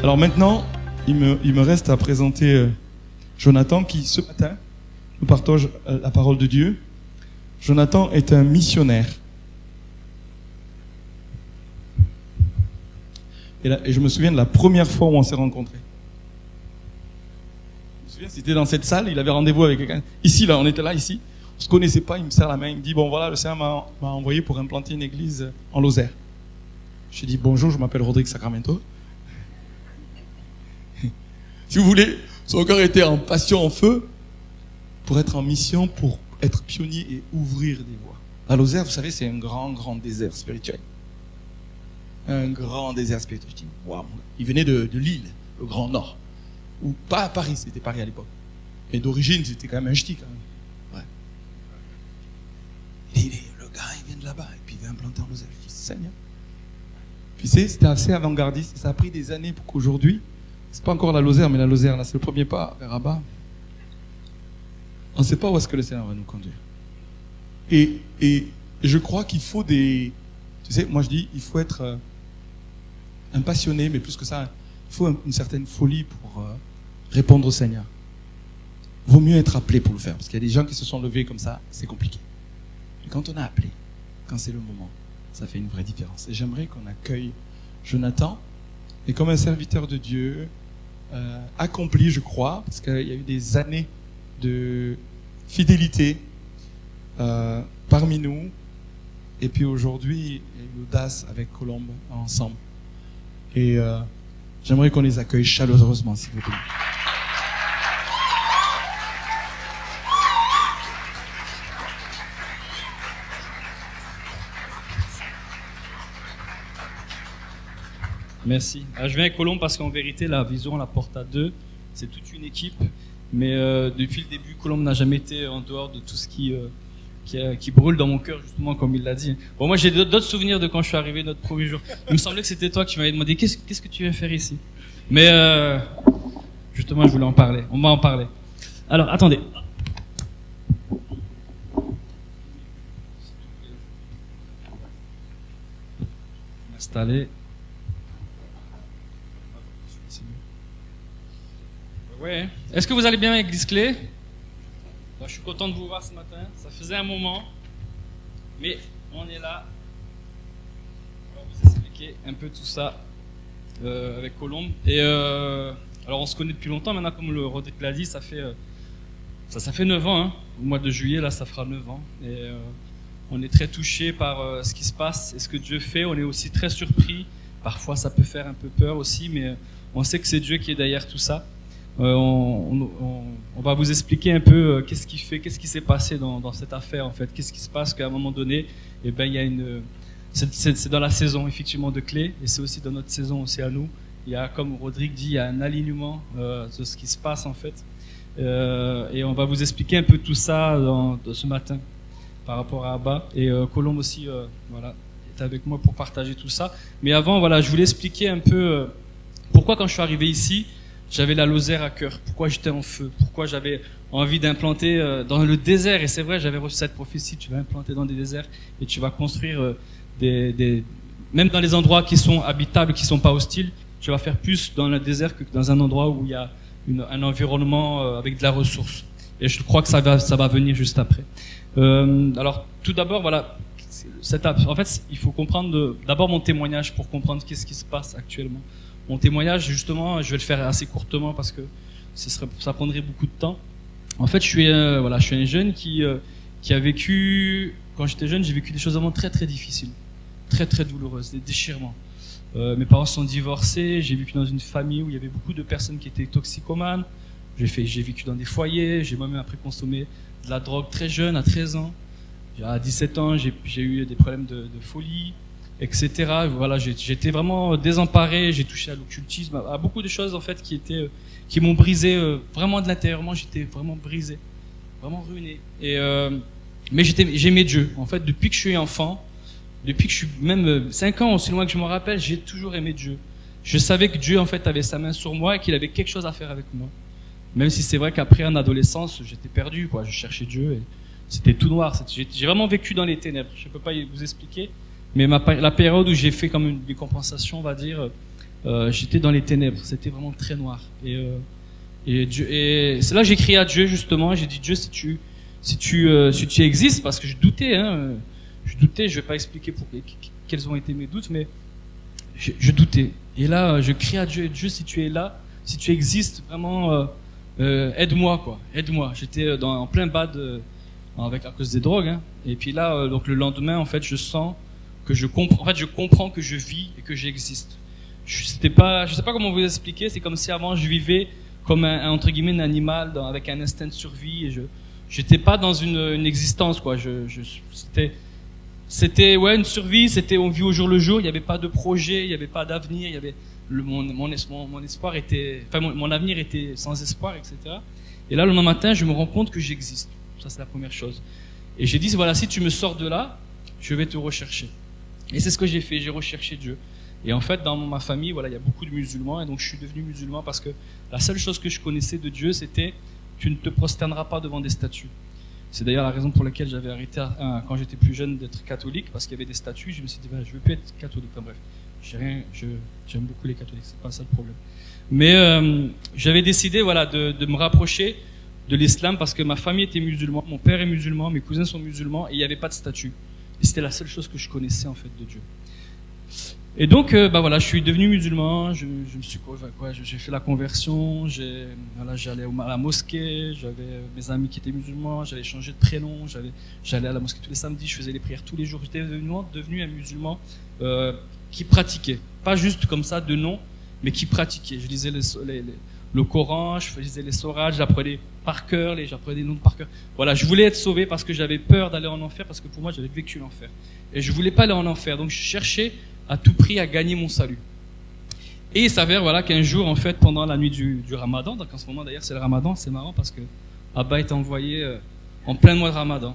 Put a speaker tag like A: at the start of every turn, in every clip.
A: Alors maintenant, il me reste à présenter Jonathan qui, ce matin, nous partage la parole de Dieu. Jonathan est un missionnaire. Et je me souviens de la première fois où on s'est rencontrés. Je me souviens, c'était dans cette salle, il avait rendez-vous avec quelqu'un. Ici, là, on était là, ici. On se connaissait pas, il me serre la main, il me dit, bon voilà, le Seigneur m'a envoyé pour implanter une église en Lozère. Je lui dis, bonjour, je m'appelle Rodrigue Sacramento. Si vous voulez, son cœur était en passion, en feu, pour être en mission, pour être pionnier et ouvrir des voies. La Lozère, vous savez, c'est un grand, grand désert spirituel. Un grand désert spirituel. Je dis, waouh, il venait de Lille, le Grand Nord. Ou pas à Paris, c'était Paris à l'époque. Mais d'origine, c'était quand même un ch'ti, quand même. Ouais. Et le gars, il vient de là-bas, et puis il vient implanter en Lozère. Je dis, Seigneur. Puis c'était assez avant-gardiste, ça a pris des années pour qu'aujourd'hui, c'est pas encore la Lozère, mais la Lozère, là, c'est le premier pas vers Rabat. On ne sait pas où est-ce que le Seigneur va nous conduire. Et je crois qu'il faut tu sais, moi je dis, il faut être un passionné, mais plus que ça, il faut une certaine folie pour répondre au Seigneur. Vaut mieux être appelé pour le faire, parce qu'il y a des gens qui se sont levés comme ça, c'est compliqué. Mais quand on a appelé, quand c'est le moment, ça fait une vraie différence. Et j'aimerais qu'on accueille Jonathan, et comme un serviteur de Dieu, accompli, je crois, parce qu'il y a eu des années de fidélité parmi nous, et puis aujourd'hui, il y a eu l'audace avec Colombe ensemble. Et j'aimerais qu'on les accueille chaleureusement, s'il vous plaît.
B: Merci. Alors, je viens avec Colombe parce qu'en vérité, la vision, la porte à deux, c'est toute une équipe. Mais depuis le début, Colombe n'a jamais été en dehors de tout ce qui brûle dans mon cœur, justement, comme il l'a dit. Bon, moi, j'ai d'autres souvenirs de quand je suis arrivé notre premier jour. Il me semblait que c'était toi qui m'avais demandé qu'est-ce que tu viens faire ici. Mais justement, je voulais en parler. On va en parler. Alors, attendez. M'installer. Ouais. Est-ce que vous allez bien avec Église Clé? Je suis content de vous voir ce matin. Ça faisait un moment, mais on est là. On va vous expliquer un peu tout ça avec Colombe. Et alors on se connaît depuis longtemps maintenant, comme le Rodrigue l'a dit, ça fait 9 ans. Hein. Au mois de juillet, là, ça fera 9 ans. Et on est très touchés par ce qui se passe et ce que Dieu fait. On est aussi très surpris. Parfois, ça peut faire un peu peur aussi, mais on sait que c'est Dieu qui est derrière tout ça. On va vous expliquer un peu qu'est-ce qui s'est passé dans cette affaire en fait. Qu'est-ce qui se passe qu'à un moment donné, il y a c'est dans la saison effectivement de Clé et c'est aussi dans notre saison aussi à nous. Il y a, comme Rodrigue dit, il y a un alignement de ce qui se passe en fait. Et on va vous expliquer un peu tout ça ce matin par rapport à Abba et Colombe aussi voilà, est avec moi pour partager tout ça. Mais avant, voilà, je voulais expliquer un peu pourquoi quand je suis arrivé ici, j'avais la Lozère à cœur, pourquoi j'étais en feu, pourquoi j'avais envie d'implanter dans le désert. Et c'est vrai, j'avais reçu cette prophétie, tu vas implanter dans des déserts et tu vas construire même dans les endroits qui sont habitables, qui sont pas hostiles, tu vas faire plus dans le désert que dans un endroit où il y a un environnement avec de la ressource. Et je crois que ça va venir juste après. Alors, tout d'abord, voilà, en fait, il faut comprendre d'abord mon témoignage pour comprendre qu'est-ce qui se passe actuellement. Mon témoignage, justement, je vais le faire assez courtement parce que ça prendrait beaucoup de temps. En fait, je suis un jeune qui a vécu, quand j'étais jeune, j'ai vécu des choses vraiment très très difficiles, très très douloureuses, des déchirements. Mes parents sont divorcés, j'ai vécu dans une famille où il y avait beaucoup de personnes qui étaient toxicomanes. J'ai vécu dans des foyers, j'ai moi-même après consommé de la drogue très jeune, à 13 ans. À 17 ans, j'ai eu des problèmes de folie, etc. Voilà, j'étais vraiment désemparé, j'ai touché à l'occultisme, à beaucoup de choses en fait qui m'ont brisé vraiment de l'intérieur. Moi, j'étais vraiment brisé, vraiment ruiné. Mais j'aimais Dieu. En fait, depuis que je suis enfant, depuis que je suis même 5 ans, aussi loin que je me rappelle, j'ai toujours aimé Dieu. Je savais que Dieu en fait avait sa main sur moi et qu'il avait quelque chose à faire avec moi. Même si c'est vrai qu'après en adolescence, j'étais perdu, quoi. Je cherchais Dieu et c'était tout noir. J'ai vraiment vécu dans les ténèbres. Je peux pas vous expliquer. Mais la période où j'ai fait comme une décompensation, on va dire, j'étais dans les ténèbres, c'était vraiment très noir. Et c'est là que j'ai crié à Dieu justement, j'ai dit Dieu si tu existes, parce que je doutais, je vais pas expliquer quels ont été mes doutes, mais je doutais. Et là, je crie à Dieu, Dieu si tu es là, si tu existes vraiment, aide-moi quoi, aide-moi. J'étais en plein bad à cause des drogues, hein. Et puis là, donc le lendemain, en fait, je sens que je comprends que je vis et que j'existe. Je sais pas comment vous expliquer, c'est comme si avant je vivais comme entre guillemets un animal avec un instinct de survie et j'étais pas dans une existence quoi. C'était une survie, on vit au jour le jour, il y avait pas de projet, il y avait pas d'avenir, il y avait mon espoir était, enfin mon avenir était sans espoir, etc. Et là le lendemain matin, je me rends compte que j'existe. Ça c'est la première chose. Et j'ai dit voilà, si tu me sors de là, je vais te rechercher. Et c'est ce que j'ai fait, j'ai recherché Dieu. Et en fait, dans ma famille, voilà, il y a beaucoup de musulmans, et donc je suis devenu musulman parce que la seule chose que je connaissais de Dieu, c'était tu ne te prosterneras pas devant des statues. C'est d'ailleurs la raison pour laquelle j'avais arrêté quand j'étais plus jeune d'être catholique, parce qu'il y avait des statues. Je me suis dit, je veux plus être catholique. Enfin, bref, j'aime beaucoup les catholiques, c'est pas ça le problème. Mais j'avais décidé, voilà, de me rapprocher de l'islam parce que ma famille était musulmane, mon père est musulman, mes cousins sont musulmans, et il n'y avait pas de statue. Et c'était la seule chose que je connaissais en fait de Dieu. Et donc, voilà, je suis devenu musulman. J'ai fait la conversion. J'allais à la mosquée. J'avais mes amis qui étaient musulmans. J'avais changé de prénom. J'allais à la mosquée tous les samedis. Je faisais les prières tous les jours. J'étais devenu un musulman qui pratiquait, pas juste comme ça de nom, mais qui pratiquait. Je lisais le Coran, je lisais les sourates, j'apprenais par cœur, j'apprenais des noms par cœur. Voilà, je voulais être sauvé parce que j'avais peur d'aller en enfer, parce que pour moi j'avais vécu l'enfer. Et je voulais pas aller en enfer, donc je cherchais à tout prix à gagner mon salut. Et il s'avère voilà qu'un jour, en fait, pendant la nuit du Ramadan, donc en ce moment d'ailleurs c'est le Ramadan, c'est marrant parce que Abba est envoyé en plein mois de Ramadan.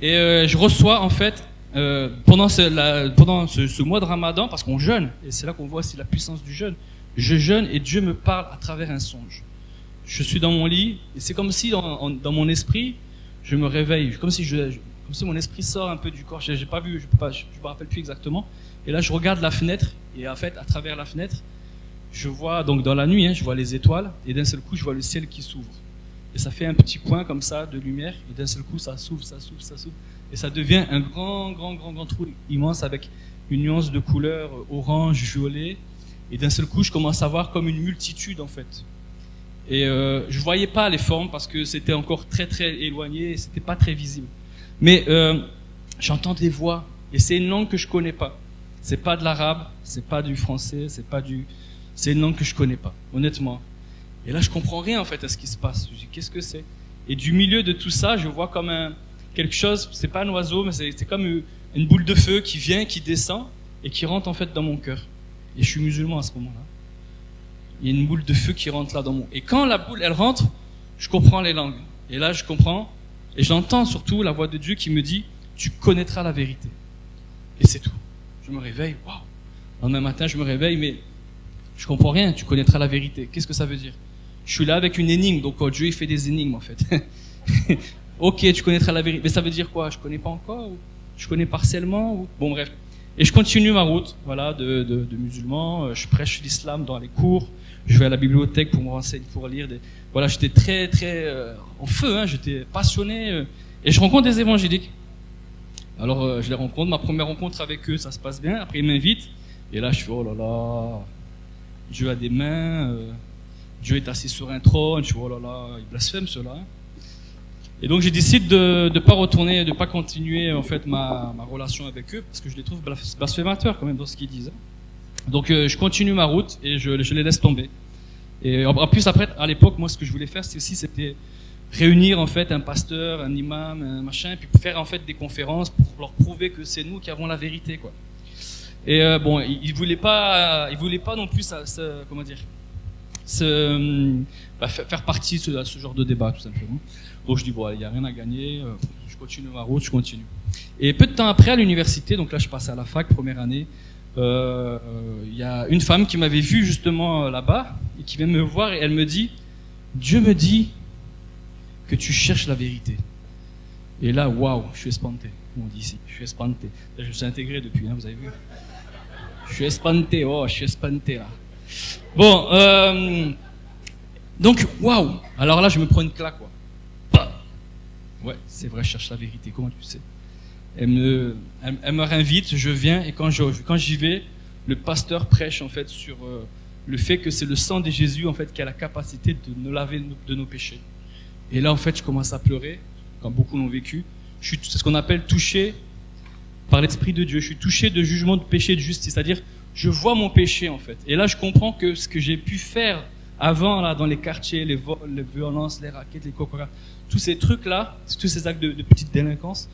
B: Et je reçois en fait pendant ce mois de Ramadan, parce qu'on jeûne, et c'est là qu'on voit aussi la puissance du jeûne. Je jeûne et Dieu me parle à travers un songe. Je suis dans mon lit et c'est comme si dans mon esprit, je me réveille, comme si mon esprit sort un peu du corps. J'ai pas vu, je me rappelle plus exactement. Et là, je regarde la fenêtre et en fait, à travers la fenêtre, je vois donc dans la nuit, je vois les étoiles et d'un seul coup, je vois le ciel qui s'ouvre. Et ça fait un petit point comme ça de lumière et d'un seul coup, ça s'ouvre et ça devient un grand trou immense avec une nuance de couleur orange, violet. Et d'un seul coup, je commence à voir comme une multitude, en fait. Et je voyais pas les formes parce que c'était encore très éloigné et c'était pas très visible. Mais j'entends des voix et c'est une langue que je connais pas. C'est pas de l'arabe, c'est pas du français, c'est une langue que je connais pas, honnêtement. Et là, je comprends rien en fait à ce qui se passe. Je dis qu'est-ce que c'est? Et du milieu de tout ça, je vois comme quelque chose. C'est pas un oiseau, mais c'est comme une boule de feu qui vient, qui descend et qui rentre en fait dans mon cœur. Et je suis musulman à ce moment-là. Il y a une boule de feu qui rentre là dans mon... Et quand la boule, elle rentre, je comprends les langues. Et là, je comprends. Et j'entends surtout la voix de Dieu qui me dit, tu connaîtras la vérité. Et c'est tout. Je me réveille. Waouh. Le lendemain matin, je me réveille, mais je comprends rien. Tu connaîtras la vérité. Qu'est-ce que ça veut dire? Je suis là avec une énigme. Donc, Dieu, il fait des énigmes, en fait. Ok, tu connaîtras la vérité. Mais ça veut dire quoi? Je connais pas encore? Ou je connais partiellement? Ou... Bon, bref. Et je continue ma route, voilà, de musulman. Je prêche l'islam dans les cours. Je vais à la bibliothèque pour me renseigner, pour lire des... Voilà, j'étais très en feu, j'étais passionné. Et je rencontre des évangéliques. Alors, je les rencontre. Ma première rencontre avec eux, ça se passe bien. Après, ils m'invitent. Et là, je fais, oh là là, Dieu a des mains. Dieu est assis sur un trône. Je fais, oh là là, il blasphème cela. Et donc, je décide de pas retourner, de pas continuer, en fait, ma relation avec eux, parce que je les trouve blasphémateurs, quand même, dans ce qu'ils disent. Donc, je continue ma route et je les laisse tomber. Et en plus, après, à l'époque, moi, ce que je voulais faire, c'était réunir, en fait, un pasteur, un imam, un machin, puis faire, en fait, des conférences pour leur prouver que c'est nous qui avons la vérité, quoi. Et bon, ils voulaient pas non plus, faire partie de ce genre de débat, tout simplement. Donc je dis, bon, il n'y a rien à gagner, je continue ma route, je continue. Et peu de temps après, à l'université, donc là je passais à la fac, première année, il y a une femme qui m'avait vu justement là-bas, et qui vient me voir, et elle me dit, Dieu me dit que tu cherches la vérité. Et là, waouh, je suis espanté, on dit ici, je suis espanté. Là, je suis intégré depuis, vous avez vu. Je suis espanté, là. Bon, donc, waouh. Alors là, je me prends une claque, quoi. Bah. Ouais, c'est vrai, je cherche la vérité, comment tu sais? Elle me réinvite, je viens, et quand j'y vais, le pasteur prêche, en fait, sur le fait que c'est le sang de Jésus, en fait, qui a la capacité de nous laver de nos péchés. Et là, en fait, je commence à pleurer, comme beaucoup l'ont vécu. C'est ce qu'on appelle touché par l'Esprit de Dieu. Je suis touché de jugement, de péché, de justice. C'est-à-dire, je vois mon péché, en fait. Et là, je comprends que ce que j'ai pu faire avant, là, dans les quartiers, les vols, les violences, les raquettes, les cocoras, tous ces trucs-là, tous ces actes de petite délinquance,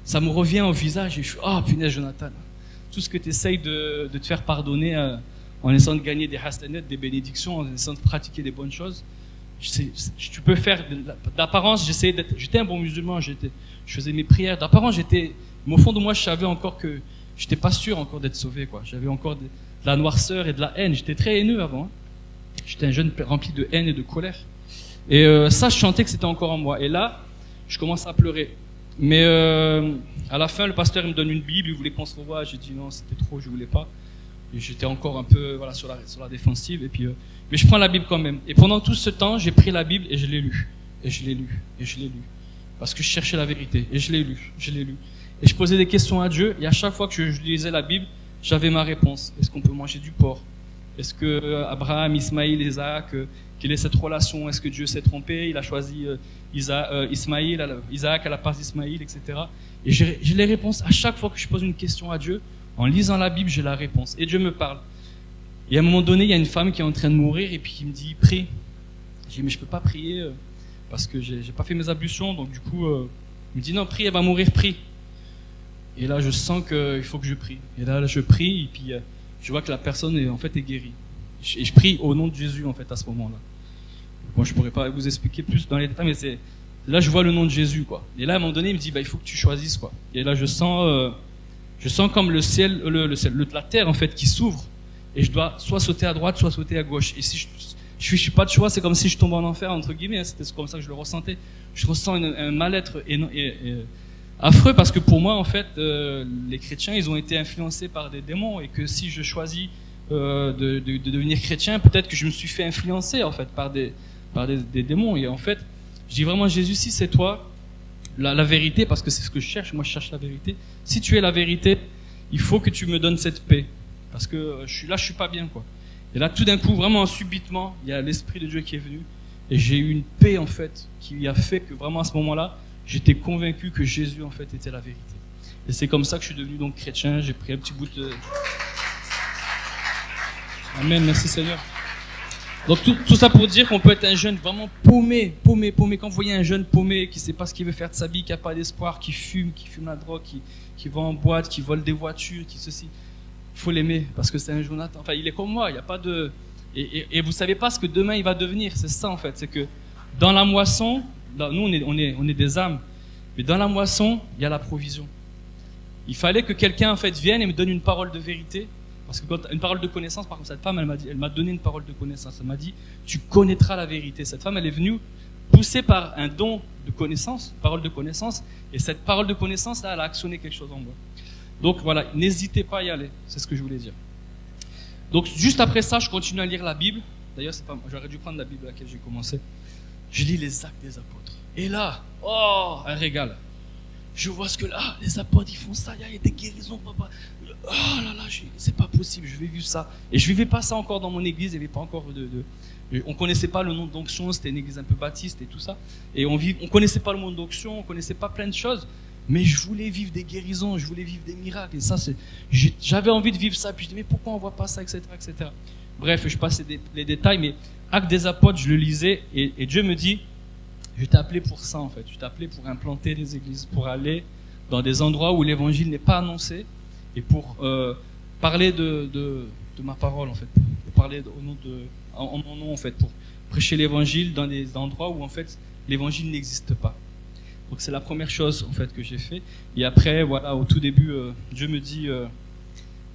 B: ça me revient au visage et je suis, punaise, Jonathan. Tout ce que tu essayes de te faire pardonner en essayant de gagner des hastanets, des bénédictions, en essayant de pratiquer des bonnes choses, tu peux faire, d'apparence, j'étais un bon musulman, je faisais mes prières, d'apparence, mais au fond de moi, je savais encore que j'étais pas sûr encore d'être sauvé, quoi. J'avais encore de la noirceur et de la haine. J'étais très haineux avant, hein. J'étais un jeune rempli de haine et de colère. Et ça, je sentais que c'était encore en moi. Et là, je commence à pleurer. Mais à la fin, le pasteur il me donne une Bible, il voulait qu'on se revoie. J'ai dit non, c'était trop, je voulais pas. Et j'étais encore un peu sur la défensive. Et puis, mais je prends la Bible quand même. Et pendant tout ce temps, j'ai pris la Bible et je l'ai lue. Et je l'ai lue. Et je l'ai lue. Parce que je cherchais la vérité. Et je l'ai lue. Je l'ai lue. Et je posais des questions à Dieu. Et à chaque fois que je lisais la Bible, j'avais ma réponse. Est-ce qu'on peut manger du porc? Est-ce que Abraham, Ismaïl, Isaac, quelle est cette relation? Est-ce que Dieu s'est trompé? Il a choisi Isaac à la place d'Ismaïl, etc. Et j'ai les réponses. À chaque fois que je pose une question à Dieu, en lisant la Bible, j'ai la réponse. Et Dieu me parle. Et à un moment donné, il y a une femme qui est en train de mourir et puis qui me dit, prie. J'ai dit, mais je peux pas prier parce que j'ai pas fait mes ablutions. Donc du coup, il me dit, non, prie, elle va mourir, prie. Et là, je sens qu'il faut que je prie. Et là, je prie et puis je vois que la personne est guérie. Et je prie au nom de Jésus, en fait, à ce moment-là. Bon, je pourrais pas vous expliquer plus dans les détails, mais là, je vois le nom de Jésus, quoi. Et là, à un moment donné, il me dit, il faut que tu choisisses, quoi. Et là, je sens comme le ciel, la terre, en fait, qui s'ouvre. Et je dois soit sauter à droite, soit sauter à gauche. Et si je suis pas de choix, c'est comme si je tombe en enfer, entre guillemets. Hein. C'était comme ça que je le ressentais. Je ressens un mal-être affreux parce que pour moi, en fait, les chrétiens, ils ont été influencés par des démons et que si je choisis de devenir chrétien, peut-être que je me suis fait influencer, en fait, par des démons. Et en fait, je dis vraiment, Jésus, si c'est toi, la vérité, parce que c'est ce que je cherche, moi je cherche la vérité. Si tu es la vérité, il faut que tu me donnes cette paix. Parce que je suis pas bien, quoi. Et là, tout d'un coup, vraiment subitement, il y a l'Esprit de Dieu qui est venu. Et j'ai eu une paix, en fait, qui a fait que vraiment à ce moment-là, j'étais convaincu que Jésus, en fait, était la vérité. Et c'est comme ça que je suis devenu donc chrétien. J'ai pris un petit bout de... Amen, merci Seigneur. Donc tout ça pour dire qu'on peut être un jeune vraiment paumé. Quand vous voyez un jeune paumé qui sait pas ce qu'il veut faire de sa vie, qui a pas d'espoir, qui fume la drogue, qui va en boîte, qui vole des voitures, qui ceci, faut l'aimer parce que c'est un Jonathan. Enfin, il est comme moi, il y a pas de... Et vous savez pas ce que demain il va devenir. C'est ça en fait, c'est que dans la moisson, nous on est des âmes, mais dans la moisson il y a la provision. Il fallait que quelqu'un en fait vienne et me donne une parole de vérité. Parce que une parole de connaissance, par contre, cette femme, elle m'a donné une parole de connaissance. Elle m'a dit, tu connaîtras la vérité. Cette femme, elle est venue poussée par un don de connaissance, parole de connaissance, et cette parole de connaissance, là, elle a actionné quelque chose en moi. Donc voilà, n'hésitez pas à y aller. C'est ce que je voulais dire. Donc juste après ça, je continue à lire la Bible. D'ailleurs, j'aurais dû prendre la Bible à laquelle j'ai commencé. Je lis les Actes des Apôtres. Et là, un régal. Je vois ce que là, les apôtres, ils font ça, il y a des guérisons, papa. Oh là là, c'est pas possible, je vais vivre ça. Et je vivais pas ça encore dans mon église, il n'y avait pas encore on connaissait pas le nom d'onction, c'était une église un peu baptiste et tout ça. Et on connaissait pas le nom d'onction, on connaissait pas plein de choses. Mais je voulais vivre des guérisons, je voulais vivre des miracles. Et ça, j'avais envie de vivre ça. Puis je dis, mais pourquoi on voit pas ça, etc., etc. Bref, je passe les détails, mais Actes des Apôtres, je le lisais, et Dieu me dit, je t'ai appelé pour ça, en fait. Je t'ai appelé pour implanter des églises, pour aller dans des endroits où l'évangile n'est pas annoncé, et pour parler de ma parole, en fait. Pour parler en mon nom, en fait. Pour prêcher l'évangile dans des endroits où, en fait, l'évangile n'existe pas. Donc c'est la première chose, en fait, que j'ai fait. Et après, voilà, au tout début, Dieu me dit,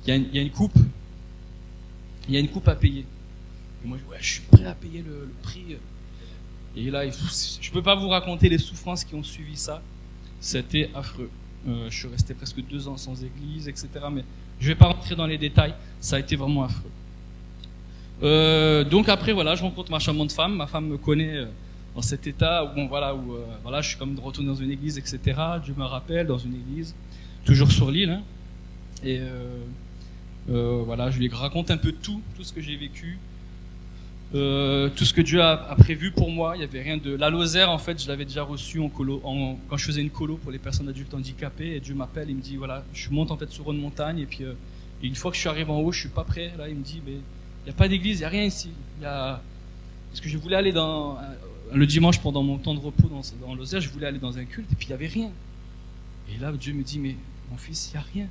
B: il y a une coupe. Il y a une coupe à payer. Et moi, je suis prêt à payer le prix. Et là, je peux pas vous raconter les souffrances qui ont suivi ça. C'était affreux. Je suis resté presque 2 ans sans église, etc. Mais je vais pas rentrer dans les détails. Ça a été vraiment affreux. Donc après, voilà, je rencontre ma charmante femme. Ma femme me connaît dans cet état où, bon, voilà, je suis comme de retour dans une église, etc. Dieu me rappelle dans une église, toujours sur l'île. Hein. Et voilà, je lui raconte un peu tout ce que j'ai vécu. Tout ce que Dieu a prévu pour moi. Il y avait rien de... La Lozère, en fait, je l'avais déjà reçu quand je faisais une colo pour les personnes adultes handicapées. Et Dieu m'appelle, il me dit, voilà, je monte en fait sur une montagne. Et puis, une fois que je suis arrivé en haut, je suis pas prêt. Là, il me dit, mais il n'y a pas d'église, il n'y a rien ici. Parce que je voulais aller le dimanche, pendant mon temps de repos dans Lozère, je voulais aller dans un culte, et puis il n'y avait rien. Et là, Dieu me dit, mais mon fils, il n'y a rien.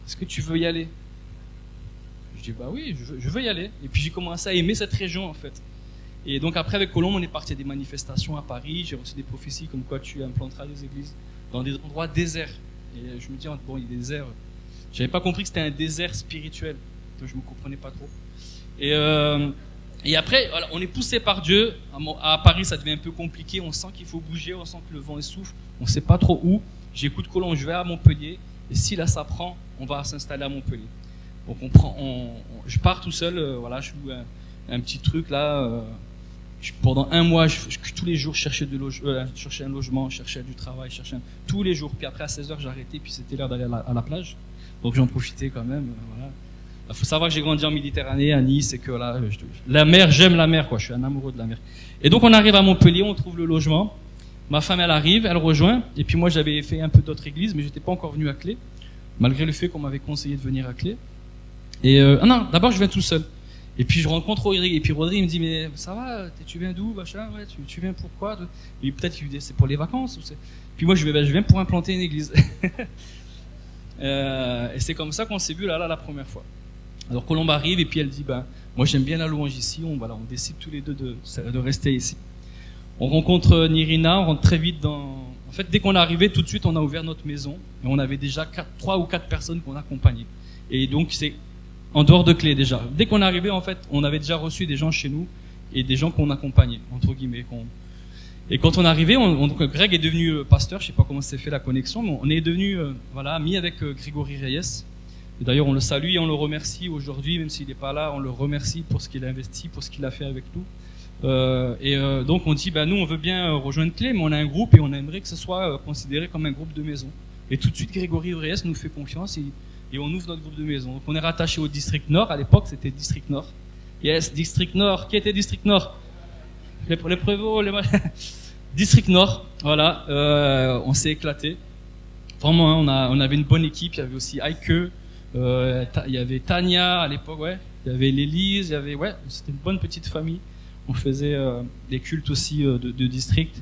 B: Est-ce que tu veux y aller? Je dis, bah oui, je veux y aller. Et puis j'ai commencé à aimer cette région, en fait. Et donc après, avec Colombe, on est parti à des manifestations à Paris. J'ai reçu des prophéties comme quoi tu implanteras des églises dans des endroits déserts. Et je me dis, bon, il y a des déserts. J'avais pas compris que c'était un désert spirituel. Donc je me comprenais pas trop. Et après, voilà, on est poussé par Dieu. À Paris, ça devient un peu compliqué. On sent qu'il faut bouger, on sent que le vent essouffle. On sait pas trop où. J'écoute Colombe, je vais à Montpellier. Et si là, ça prend, on va s'installer à Montpellier. Donc je pars tout seul, voilà, je loue un petit truc là. Pendant 1 mois, tous les jours, je cherchais un logement, je cherchais du travail, tous les jours. Puis après, à 16h, j'ai arrêté, puis c'était l'heure d'aller à la plage. Donc j'en profitais quand même. Voilà. Il faut savoir que j'ai grandi en Méditerranée, à Nice, et que voilà, la mer, j'aime la mer, quoi. Je suis un amoureux de la mer. Et donc on arrive à Montpellier, on trouve le logement. Ma femme, elle arrive, elle rejoint. Et puis moi, j'avais fait un peu d'autres églises, mais j'étais pas encore venu à Clé, malgré le fait qu'on m'avait conseillé de venir à Clé. Et non, d'abord je viens tout seul. Et puis je rencontre Rodrigue. Et puis Rodrigue me dit, mais ça va, tu viens d'où, machin, ouais, tu viens pourquoi? Et peut-être qu'il me dit, c'est pour les vacances. Puis moi je viens pour implanter une église. Et c'est comme ça qu'on s'est vu là la première fois. Alors Colombe arrive et puis elle dit, moi j'aime bien la louange ici. On décide tous les deux de rester ici. On rencontre Nirina, on rentre très vite dans... En fait, dès qu'on est arrivé, tout de suite on a ouvert notre maison. Et on avait déjà 3 ou 4 personnes qu'on accompagnait. Et donc c'est en dehors de Clé déjà. Dès qu'on est arrivé, en fait, on avait déjà reçu des gens chez nous et des gens qu'on accompagnait, entre guillemets. Et quand on est arrivé, donc Greg est devenu pasteur, je sais pas comment s'est fait la connexion, mais on est devenu amis avec Grégory Reyes. Et d'ailleurs, on le salue et on le remercie aujourd'hui, même s'il n'est pas là, on le remercie pour ce qu'il a investi, pour ce qu'il a fait avec nous. Donc on dit, nous on veut bien rejoindre Clé, mais on a un groupe et on aimerait que ce soit considéré comme un groupe de maison. Et tout de suite, Grégory Reyes nous fait confiance et on ouvre notre groupe de maison. Donc on est rattaché au district Nord. À l'époque, c'était district Nord. Yes, district Nord. Qui était district Nord? Les prévôts, district Nord. Voilà. On s'est éclaté. Vraiment, on avait une bonne équipe. Il y avait aussi Heike. Il y avait Tania à l'époque, ouais. Il y avait l'Élise. C'était une bonne petite famille. On faisait des cultes aussi de district.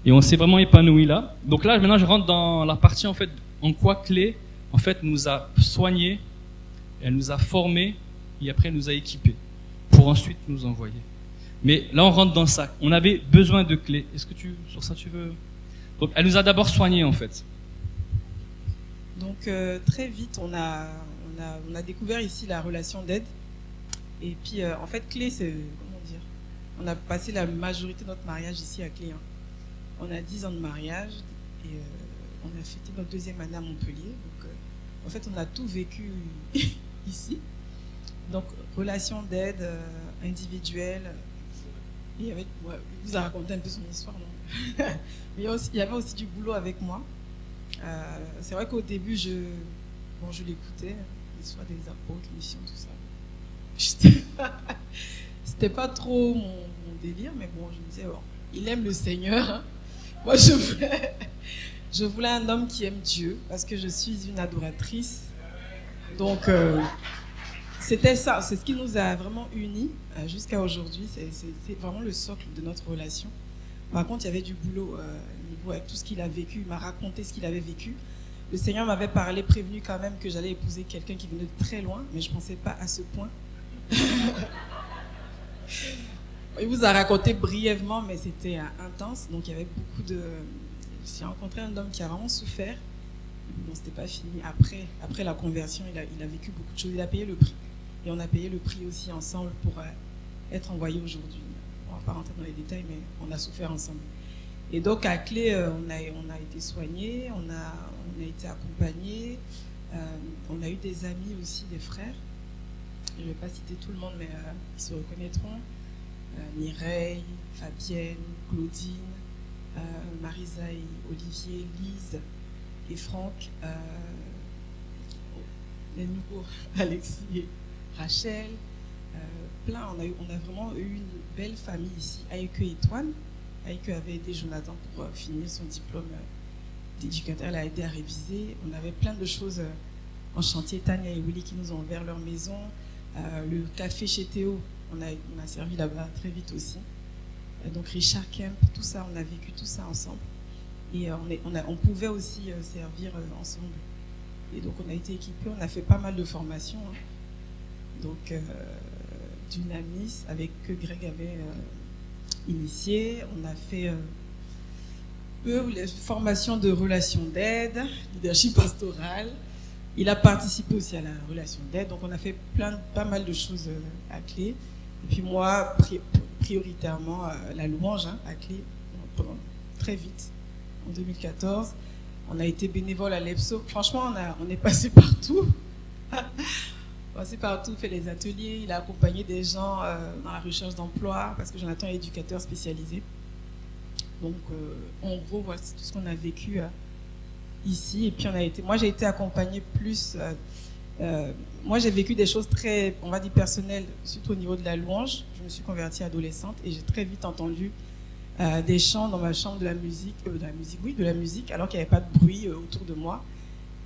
B: Et on s'est vraiment épanoui là. Donc là, maintenant, je rentre dans la partie, en fait, en quoi Clé, en fait, nous a soignés, elle nous a formés, et après elle nous a équipés, pour ensuite nous envoyer. Mais là, on rentre dans ça. On avait besoin de Clé. Est-ce que sur ça, tu veux... Donc, elle nous a d'abord soignés, en fait.
C: Donc, très vite, on a découvert ici la relation d'aide. Et puis, en fait, Clé, c'est... Comment dire? On a passé la majorité de notre mariage ici à Clé. On a 10 ans de mariage, et on a fêté notre 2e année à Montpellier. Donc, en fait, on a tout vécu ici. Donc, relation d'aide individuelle. Et il vous a raconté un peu son histoire, non? Mais il y avait aussi du boulot avec moi. C'est vrai qu'au début, je l'écoutais, l'histoire des apôtres, missions, tout ça. C'était pas trop mon délire, mais bon, je me disais, il aime le Seigneur. Hein. Moi, je voulais un homme qui aime Dieu, parce que je suis une adoratrice. Donc, c'était ça, c'est ce qui nous a vraiment unis jusqu'à aujourd'hui. C'est vraiment le socle de notre relation. Par contre, il y avait du boulot niveau avec tout ce qu'il a vécu. Il m'a raconté ce qu'il avait vécu. Le Seigneur m'avait parlé, prévenu quand même que j'allais épouser quelqu'un qui venait de très loin, mais je ne pensais pas à ce point. Il vous a raconté brièvement, mais c'était intense. Donc, il y avait beaucoup de... J'ai rencontré un homme qui a vraiment souffert. Bon, c'était pas fini. Après la conversion, il a vécu beaucoup de choses. Il a payé le prix. Et on a payé le prix aussi ensemble pour être envoyés aujourd'hui. On ne va pas rentrer dans les détails, mais on a souffert ensemble. Et donc, à Clé, on a été soignés. On on a été accompagnés. On a eu des amis aussi, des frères. Je ne vais pas citer tout le monde, mais ils se reconnaîtront. Mireille, Fabienne, Claudine, Marisa et Olivier, Lise et Franck, les nouveaux Alexis et Rachel, plein. On a vraiment eu une belle famille ici. Aïke et Toine. Aïke avait aidé Jonathan pour finir son diplôme d'éducateur. Elle a aidé à réviser. On avait plein de choses en chantier. Tania et Willy qui nous ont ouvert leur maison. Le café chez Théo, on a servi là-bas très vite aussi. Donc Richard Kemp, tout ça, on a vécu tout ça ensemble. Et on pouvait aussi servir ensemble. Et donc on a été équipés, on a fait pas mal de formations. Hein. Donc Dynamis, avec que Greg avait initié. On a fait les formations de relations d'aide, leadership pastoral. Il a participé aussi à la relation d'aide. Donc on a fait pas mal de choses à Clé. Et puis moi, prioritairement, la louange à Clé, pendant très vite, en 2014. On a été bénévole à l'EPSO. Franchement, on est passé partout. Fait les ateliers. Il a accompagné des gens dans la recherche d'emploi, parce que Jonathan est éducateur spécialisé. Donc, en gros, voilà, c'est tout ce qu'on a vécu ici. Et puis, moi, j'ai été accompagnée plus... moi, j'ai vécu des choses très, on va dire, personnelles, surtout au niveau de la louange. Je me suis convertie adolescente et j'ai très vite entendu des chants dans ma chambre de la musique, alors qu'il n'y avait pas de bruit autour de moi.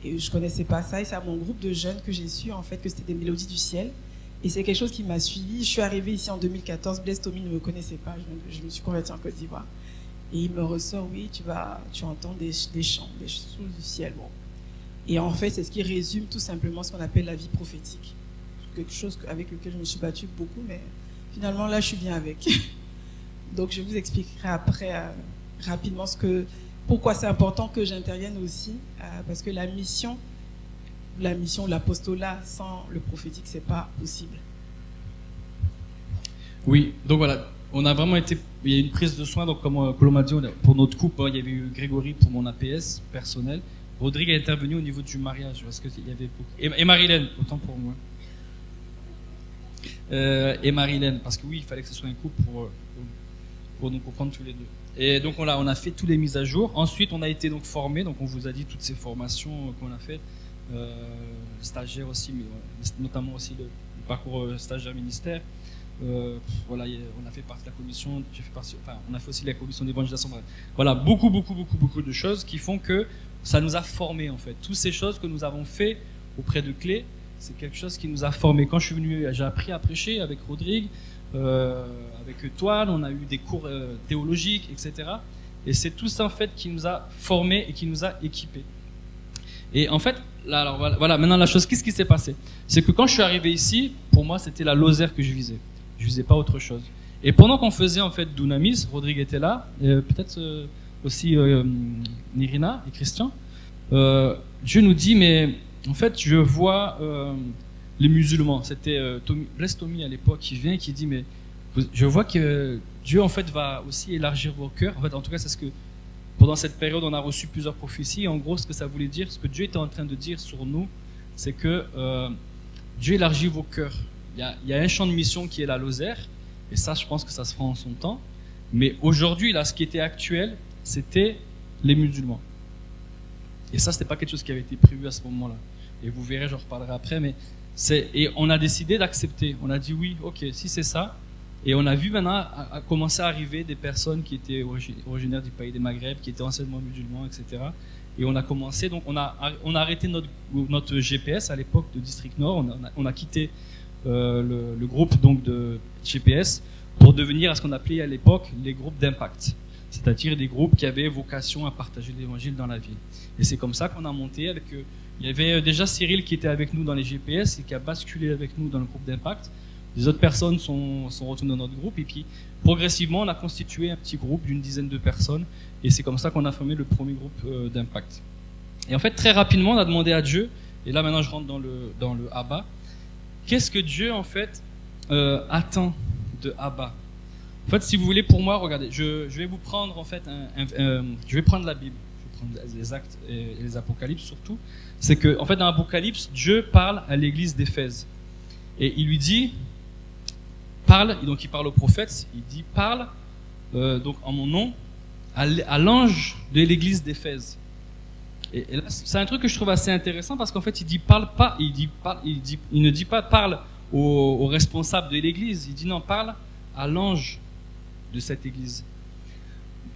C: Et je ne connaissais pas ça. Et c'est à mon groupe de jeunes que j'ai su, en fait, que c'était des mélodies du ciel. Et c'est quelque chose qui m'a suivi. Je suis arrivée ici en 2014. Blaise Tommy ne me connaissait pas. Je me suis convertie en Côte d'Ivoire. Et il me ressort, oui, tu entends des chants, des choses du ciel. Bon. Et en fait, c'est ce qui résume tout simplement ce qu'on appelle la vie prophétique. Quelque chose avec lequel je me suis battue beaucoup, mais finalement, là, je suis bien avec. Donc, je vous expliquerai après rapidement pourquoi c'est important que j'intervienne aussi, parce que la mission, l'apostolat sans le prophétique, c'est pas possible.
B: Oui, donc voilà, on a vraiment été, il y a une prise de soin, donc comme l'on m'a dit, pour notre couple, il y avait eu Grégory pour mon APS personnel, Rodrigue est intervenu au niveau du mariage, parce qu'il y avait beaucoup, et Marilène, autant pour moi. Et Marilène, parce que oui, il fallait que ce soit un couple pour nous comprendre tous les deux. Et donc on a fait toutes les mises à jour. Ensuite, on a été donc formés, donc on vous a dit toutes ces formations qu'on a faites, stagiaires aussi, mais notamment aussi le parcours stagiaire ministère. Voilà, on a fait partie de la commission, on a fait aussi la commission d'évangélisation. Voilà, beaucoup de choses qui font que ça nous a formés en fait. Toutes ces choses que nous avons fait auprès de Clé, c'est quelque chose qui nous a formés. Quand je suis venu, j'ai appris à prêcher avec Rodrigue, avec Toine, on a eu des cours théologiques, etc. Et c'est tout ça en fait qui nous a formés et qui nous a équipés. Et en fait, là, alors voilà, maintenant la chose, qu'est-ce qui s'est passé? C'est que quand je suis arrivé ici, pour moi, c'était la Lozère que je visais. Je visais pas autre chose. Et pendant qu'on faisait en fait Dunamis, Rodrigue était là, peut-être aussi Nirina et Christian. Dieu nous dit, mais en fait, je vois les musulmans. C'était Blaise Tommy à l'époque qui vient et qui dit, mais je vois que Dieu en fait va aussi élargir vos cœurs. En fait, en tout cas, c'est ce que pendant cette période, on a reçu plusieurs prophéties. Et en gros, ce que ça voulait dire, ce que Dieu était en train de dire sur nous, c'est que Dieu élargit vos cœurs. Il y a un champ de mission qui est la Lozère, et ça, je pense que ça se fera en son temps. Mais aujourd'hui, là, ce qui était actuel, c'était les musulmans. Et ça, c'était pas quelque chose qui avait été prévu à ce moment-là. Et vous verrez, j'en reparlerai après, mais et on a décidé d'accepter. On a dit oui, ok, si c'est ça. Et on a vu maintenant à commencer à arriver des personnes qui étaient originaires du pays des Maghreb, qui étaient anciennement musulmans, etc. Et on a commencé, donc on a arrêté notre GPS à l'époque de District Nord. On a quitté le groupe donc de GPS pour devenir à ce qu'on appelait à l'époque les groupes d'impact. C'est-à-dire des groupes qui avaient vocation à partager l'évangile dans la ville. Et c'est comme ça qu'on a monté avec... il y avait déjà Cyril qui était avec nous dans les GPS et qui a basculé avec nous dans le groupe d'impact. Les autres personnes sont retournées dans notre groupe et puis progressivement on a constitué un petit groupe d'une dizaine de personnes et c'est comme ça qu'on a formé le premier groupe d'impact. Et en fait très rapidement on a demandé à Dieu, et là maintenant je rentre dans le Abba, qu'est-ce que Dieu en fait attend de Abba? En fait si vous voulez pour moi, regardez, je vais vous prendre en fait je vais prendre la Bible. Je vais prendre les actes et les apocalypses surtout, c'est que, en fait, dans l'Apocalypse, Dieu parle à l'église d'Éphèse. Et il lui dit, donc il parle au prophète, il dit, parle, donc en mon nom, à l'ange de l'église d'Éphèse. Et là, c'est un truc que je trouve assez intéressant parce qu'en fait, il dit, parle pas, il ne dit pas, parle au responsable de l'église, il dit non, parle à l'ange de cette église.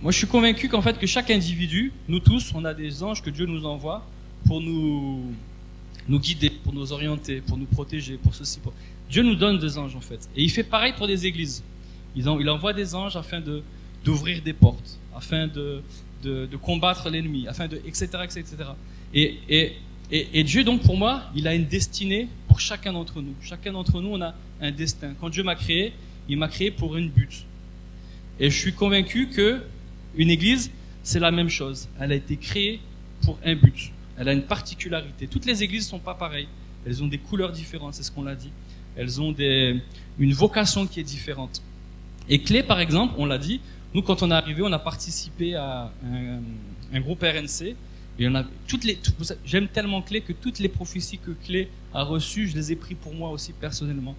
B: Moi, je suis convaincu qu'en fait, que chaque individu, nous tous, on a des anges que Dieu nous envoie pour nous guider, pour nous orienter, pour nous protéger, pour ceci. Dieu nous donne des anges, en fait. Et il fait pareil pour des églises. Il envoie des anges afin d'ouvrir des portes, afin de combattre l'ennemi, afin de, etc., etc. Et Dieu, donc, pour moi, il a une destinée pour chacun d'entre nous. Chacun d'entre nous, on a un destin. Quand Dieu m'a créé, il m'a créé pour une but. Et je suis convaincu que une église, c'est la même chose. Elle a été créée pour un but. Elle a une particularité. Toutes les églises sont pas pareilles. Elles ont des couleurs différentes, c'est ce qu'on l'a dit. Elles ont une vocation qui est différente. Et Clé, par exemple, on l'a dit, nous, quand on est arrivé, on a participé à un groupe RNC. Et on a j'aime tellement Clé que toutes les prophéties que Clé a reçues, je les ai prises pour moi aussi personnellement.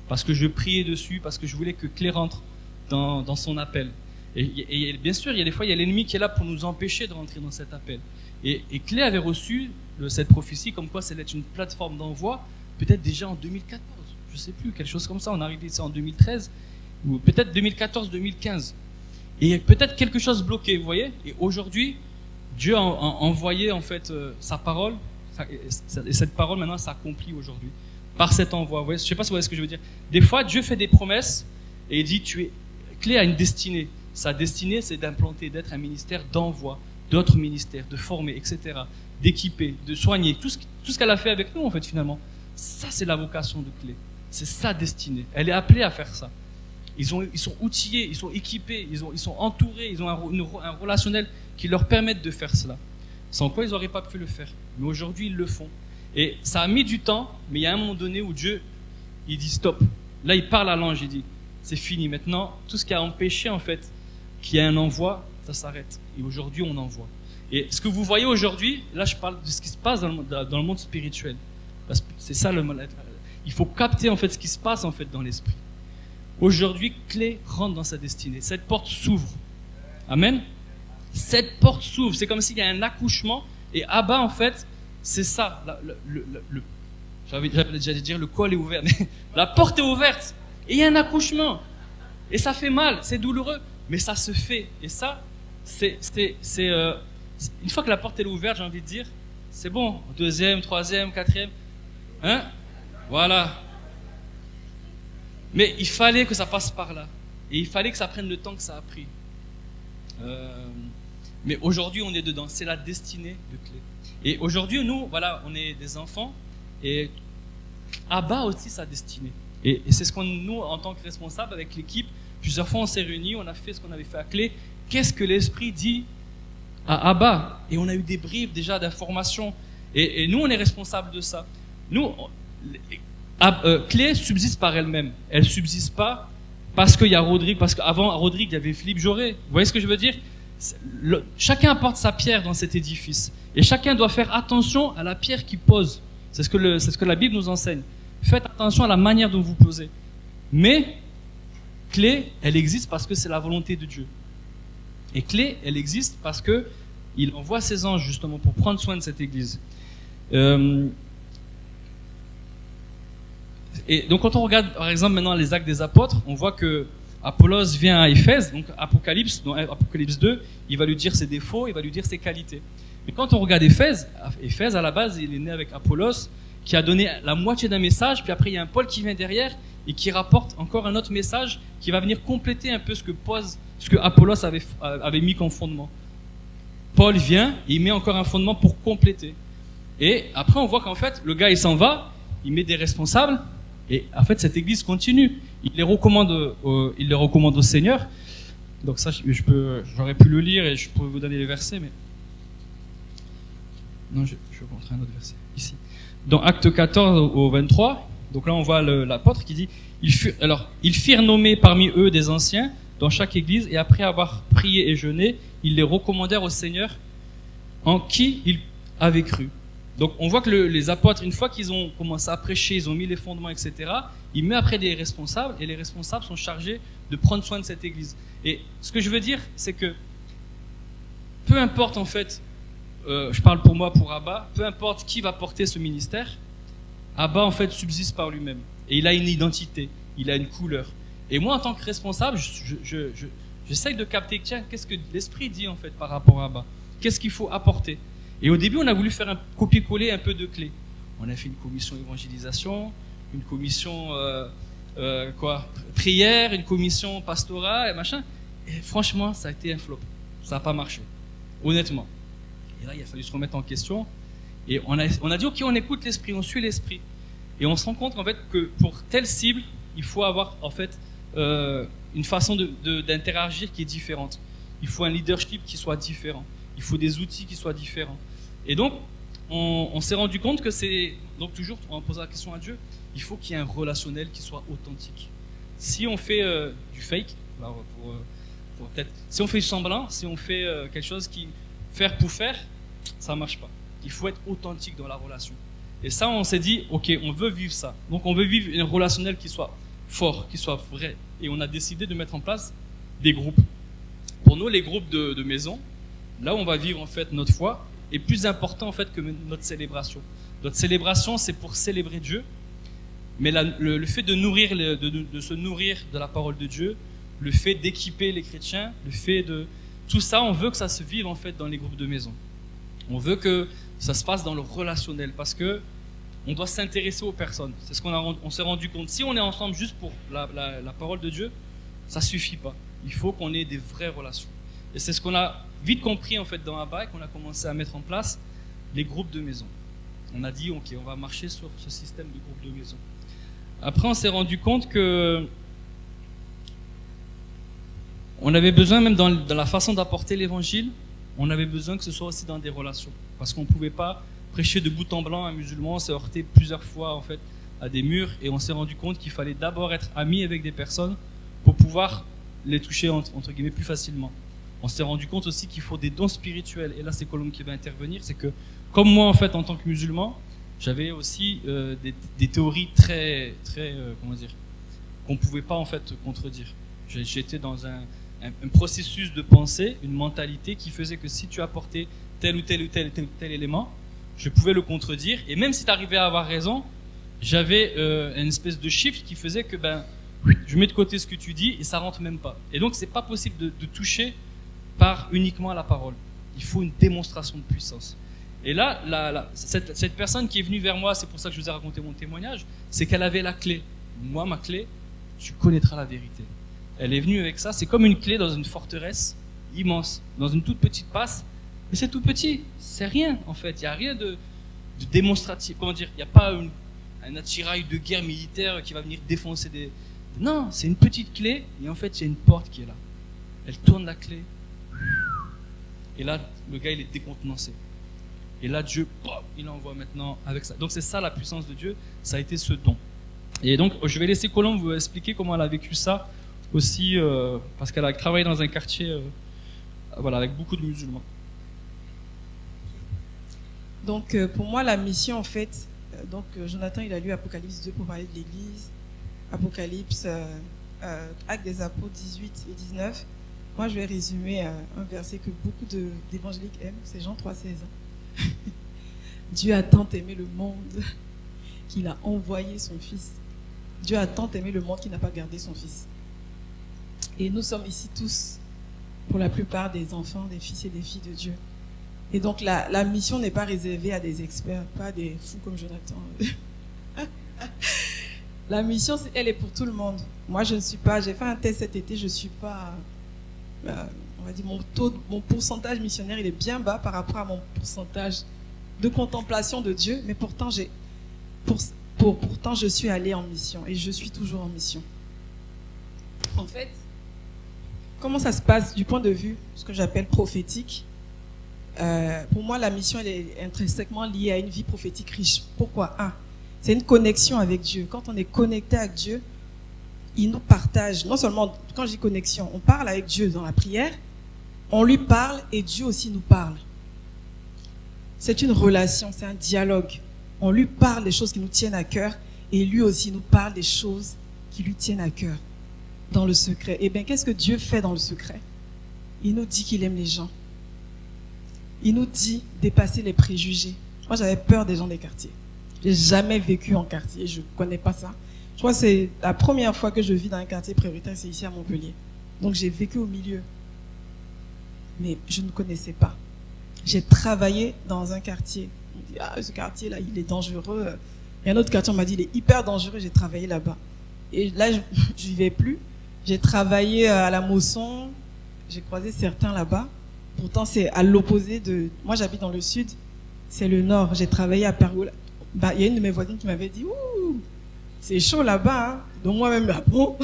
B: Parce que je priais dessus, parce que je voulais que Clé rentre dans son appel. Et bien sûr, il y a des fois, il y a l'ennemi qui est là pour nous empêcher de rentrer dans cet appel. Et Clé avait reçu cette prophétie comme quoi c'est une plateforme d'envoi, peut-être déjà en 2014, je sais plus, quelque chose comme ça. On est arrivé ici en 2013, ou peut-être 2014-2015. Et peut-être quelque chose bloqué, vous voyez. Et aujourd'hui, Dieu a envoyé en fait sa parole, et cette parole maintenant s'accomplit aujourd'hui par cet envoi. Vous voyez, je sais pas si vous voyez ce que je veux dire. Des fois, Dieu fait des promesses et il dit Clé a une destinée. Sa destinée, c'est d'implanter, d'être un ministère d'envoi, d'autres ministères, de former, etc., d'équiper, de soigner, tout ce qu'elle a fait avec nous, en fait, finalement. Ça, c'est la vocation de Clé. C'est sa destinée. Elle est appelée à faire ça. Ils sont outillés, ils sont équipés, ils sont entourés, ils ont un relationnel qui leur permet de faire cela. Sans quoi, ils n'auraient pas pu le faire. Mais aujourd'hui, ils le font. Et ça a mis du temps, mais il y a un moment donné où Dieu, il dit stop. Là, il parle à l'ange, il dit, c'est fini. Maintenant, tout ce qui a empêché, en fait, qu'il y ait un envoi, ça s'arrête. Et aujourd'hui, on envoie. Et ce que vous voyez aujourd'hui, là, je parle de ce qui se passe dans le monde spirituel. Parce que c'est ça il faut capter, en fait, ce qui se passe, en fait, dans l'esprit. Aujourd'hui, Clé rentre dans sa destinée. Cette porte s'ouvre. Amen. Cette porte s'ouvre. C'est comme s'il y a un accouchement. Et Abba, en fait, c'est ça. J'allais dire le col est ouvert. Mais la porte est ouverte. Et il y a un accouchement. Et ça fait mal. C'est douloureux. Mais ça se fait. Et ça, une fois que la porte est ouverte, j'ai envie de dire, c'est bon. Deuxième, troisième, quatrième. Hein? Voilà. Mais il fallait que ça passe par là. Et il fallait que ça prenne le temps que ça a pris. Mais aujourd'hui, on est dedans. C'est la destinée de Clé. Et aujourd'hui, nous, voilà, on est des enfants. Et Abba aussi sa destinée. Et c'est ce qu'on, nous, en tant que responsables, avec l'équipe, plusieurs fois, on s'est réunis, on a fait ce qu'on avait fait à Clé. Qu'est-ce que l'Esprit dit à Abba? Et on a eu des bribes déjà d'informations. Et nous, on est responsables de ça. Nous, Clé subsiste par elle-même. Elle subsiste pas parce qu'il y a Rodrigue, parce qu'avant Rodrigue, il y avait Philippe Jauré. Vous voyez ce que je veux dire? Chacun apporte sa pierre dans cet édifice. Et chacun doit faire attention à la pierre qu'il pose. C'est ce que la Bible nous enseigne. Faites attention à la manière dont vous posez. Mais Clé, elle existe parce que c'est la volonté de Dieu. Et Clé, elle existe parce que il envoie ses anges justement pour prendre soin de cette église. Et donc quand on regarde par exemple maintenant les actes des apôtres, on voit que Apollos vient à Éphèse, donc Apocalypse 2, il va lui dire ses défauts, il va lui dire ses qualités. Mais quand on regarde Éphèse à la base, il est né avec Apollos, qui a donné la moitié d'un message, puis après il y a un Paul qui vient derrière et qui rapporte encore un autre message qui va venir compléter un peu ce que Apollos avait mis comme fondement. Paul vient et il met encore un fondement pour compléter. Et après on voit qu'en fait le gars il s'en va, il met des responsables et en fait cette église continue. Il les recommande au Seigneur. Donc ça j'aurais pu le lire et je pourrais vous donner les versets, mais non, je vais vous montrer un autre verset ici. Dans Acte 14 au 23, donc là on voit l'apôtre qui dit ils firent nommer parmi eux des anciens dans chaque église, et après avoir prié et jeûné, ils les recommandèrent au Seigneur en qui il avait cru. Donc on voit que les apôtres, une fois qu'ils ont commencé à prêcher, ils ont mis les fondements, etc., il met après des responsables, et les responsables sont chargés de prendre soin de cette église. Et ce que je veux dire, c'est que peu importe en fait, je parle pour moi, pour Abba, peu importe qui va porter ce ministère, Abba en fait subsiste par lui-même. Et il a une identité, il a une couleur. Et moi en tant que responsable, j'essaye de capter, tiens, qu'est-ce que l'Esprit dit en fait par rapport à Abba? Qu'est-ce qu'il faut apporter? Et au début, on a voulu faire un copier-coller un peu de clés. On a fait une commission évangélisation, une commission prière, une commission pastorale, et machin. Et franchement, ça a été un flop. Ça n'a pas marché, honnêtement. Et là, il a fallu se remettre en question. Et on a dit, ok, on écoute l'Esprit, on suit l'Esprit. Et on se rend compte qu'en fait, que pour telle cible, il faut avoir en fait une façon d'interagir qui est différente. Il faut un leadership qui soit différent. Il faut des outils qui soient différents. Et donc, on s'est rendu compte que c'est... Donc toujours, on pose la question à Dieu, il faut qu'il y ait un relationnel qui soit authentique. Si on fait du fake, alors si on fait du semblant, si on fait quelque chose qui... Faire pour faire, ça ne marche pas. Il faut être authentique dans la relation. Et ça, on s'est dit, ok, on veut vivre ça. Donc on veut vivre un relationnel qui soit fort, qui soit vrai. Et on a décidé de mettre en place des groupes. Pour nous, les groupes de maison, là où on va vivre en fait notre foi, est plus important en fait que notre célébration. Notre célébration, c'est pour célébrer Dieu, mais le fait de se nourrir de la parole de Dieu, le fait d'équiper les chrétiens, le fait de tout ça, on veut que ça se vive en fait dans les groupes de maison. On veut que ça se passe dans le relationnel, parce que on doit s'intéresser aux personnes. C'est ce on s'est rendu compte. Si on est ensemble juste pour la parole de Dieu, ça suffit pas. Il faut qu'on ait des vraies relations. Et c'est ce qu'on a vite compris en fait dans Abba, et qu'on a commencé à mettre en place les groupes de maison. On a dit ok, on va marcher sur ce système de groupes de maison. Après, on s'est rendu compte que on avait besoin, même dans la façon d'apporter l'évangile, on avait besoin que ce soit aussi dans des relations, parce qu'on ne pouvait pas prêcher de bout en blanc à un musulman. On s'est heurté plusieurs fois en fait à des murs, et on s'est rendu compte qu'il fallait d'abord être ami avec des personnes pour pouvoir les toucher entre guillemets plus facilement. On s'est rendu compte aussi qu'il faut des dons spirituels, et là c'est Colombe qui va intervenir. C'est que comme moi en fait en tant que musulman, j'avais aussi des théories très comment dire, qu'on pouvait pas en fait contredire. J'étais dans un processus de pensée, une mentalité qui faisait que si tu apportais tel ou tel élément, je pouvais le contredire, et même si tu arrivais à avoir raison, j'avais une espèce de shift qui faisait que je mets de côté ce que tu dis et ça rentre même pas. Et donc c'est pas possible de toucher par uniquement la parole. Il faut une démonstration de puissance. Et là, cette personne qui est venue vers moi, c'est pour ça que je vous ai raconté mon témoignage, c'est qu'elle avait la clé. Moi, ma clé, tu connaîtras la vérité. Elle est venue avec ça, c'est comme une clé dans une forteresse immense, dans une toute petite passe, mais c'est tout petit, c'est rien en fait, il n'y a rien de démonstratif, comment dire, il n'y a pas un attirail de guerre militaire qui va venir défoncer des... Non, c'est une petite clé, et en fait il y a une porte qui est là. Elle tourne la clé, et là le gars il est décontenancé. Et là Dieu, il envoie maintenant avec ça. Donc c'est ça la puissance de Dieu, ça a été ce don. Et donc je vais laisser Colombe vous expliquer comment elle a vécu ça aussi, parce qu'elle a travaillé dans un quartier avec beaucoup de musulmans.
C: Donc pour moi la mission en fait, Jonathan il a lu Apocalypse 2 pour parler de l'église, Apocalypse, Actes des Apôtres 18 et 19. Moi je vais résumer un verset que beaucoup d'évangéliques aiment, c'est Jean 3,16. Dieu a tant aimé le monde qu'il a envoyé son fils. Dieu a tant aimé le monde qu'il n'a pas gardé son fils. Et nous sommes ici tous, pour la plupart, des enfants, des fils et des filles de Dieu. Et donc la mission n'est pas réservée à des experts, pas des fous comme Jonathan. La mission, elle est pour tout le monde. Moi, je ne suis pas, j'ai fait un test cet été, je ne suis pas, on va dire, mon pourcentage missionnaire, il est bien bas par rapport à mon pourcentage de contemplation de Dieu, mais pourtant, pourtant je suis allée en mission et je suis toujours en mission. En fait, comment ça se passe du point de vue, ce que j'appelle prophétique? Pour moi, la mission, elle est intrinsèquement liée à une vie prophétique riche. Pourquoi? C'est une connexion avec Dieu. Quand on est connecté avec Dieu, il nous partage. Non seulement, quand je dis connexion, on parle avec Dieu dans la prière, on lui parle et Dieu aussi nous parle. c'est une relation, c'est un dialogue. On lui parle des choses qui nous tiennent à cœur et lui aussi nous parle des choses qui lui tiennent à cœur dans le secret. Eh bien, qu'est-ce que Dieu fait dans le secret? Il nous dit qu'il aime les gens. Il nous dit dépasser les préjugés. Moi, j'avais peur des gens des quartiers. J'ai jamais vécu en quartier, je connais pas ça. Je crois que c'est la première fois que je vis dans un quartier prioritaire, c'est ici à Montpellier. Donc j'ai vécu au milieu. Mais je ne connaissais pas. J'ai travaillé dans un quartier. On dit, ah, ce quartier-là, il est dangereux. Il y a un autre quartier, on m'a dit, il est hyper dangereux. J'ai travaillé là-bas. Et là, je ne vivais plus. J'ai travaillé à la Mosson. J'ai croisé certains là-bas. Pourtant, c'est à l'opposé de... Moi, j'habite dans le sud. C'est le nord. J'ai travaillé à Pergola. Il y a une de mes voisines qui m'avait dit, ouh, c'est chaud là-bas. Hein. Donc moi-même, ah bon.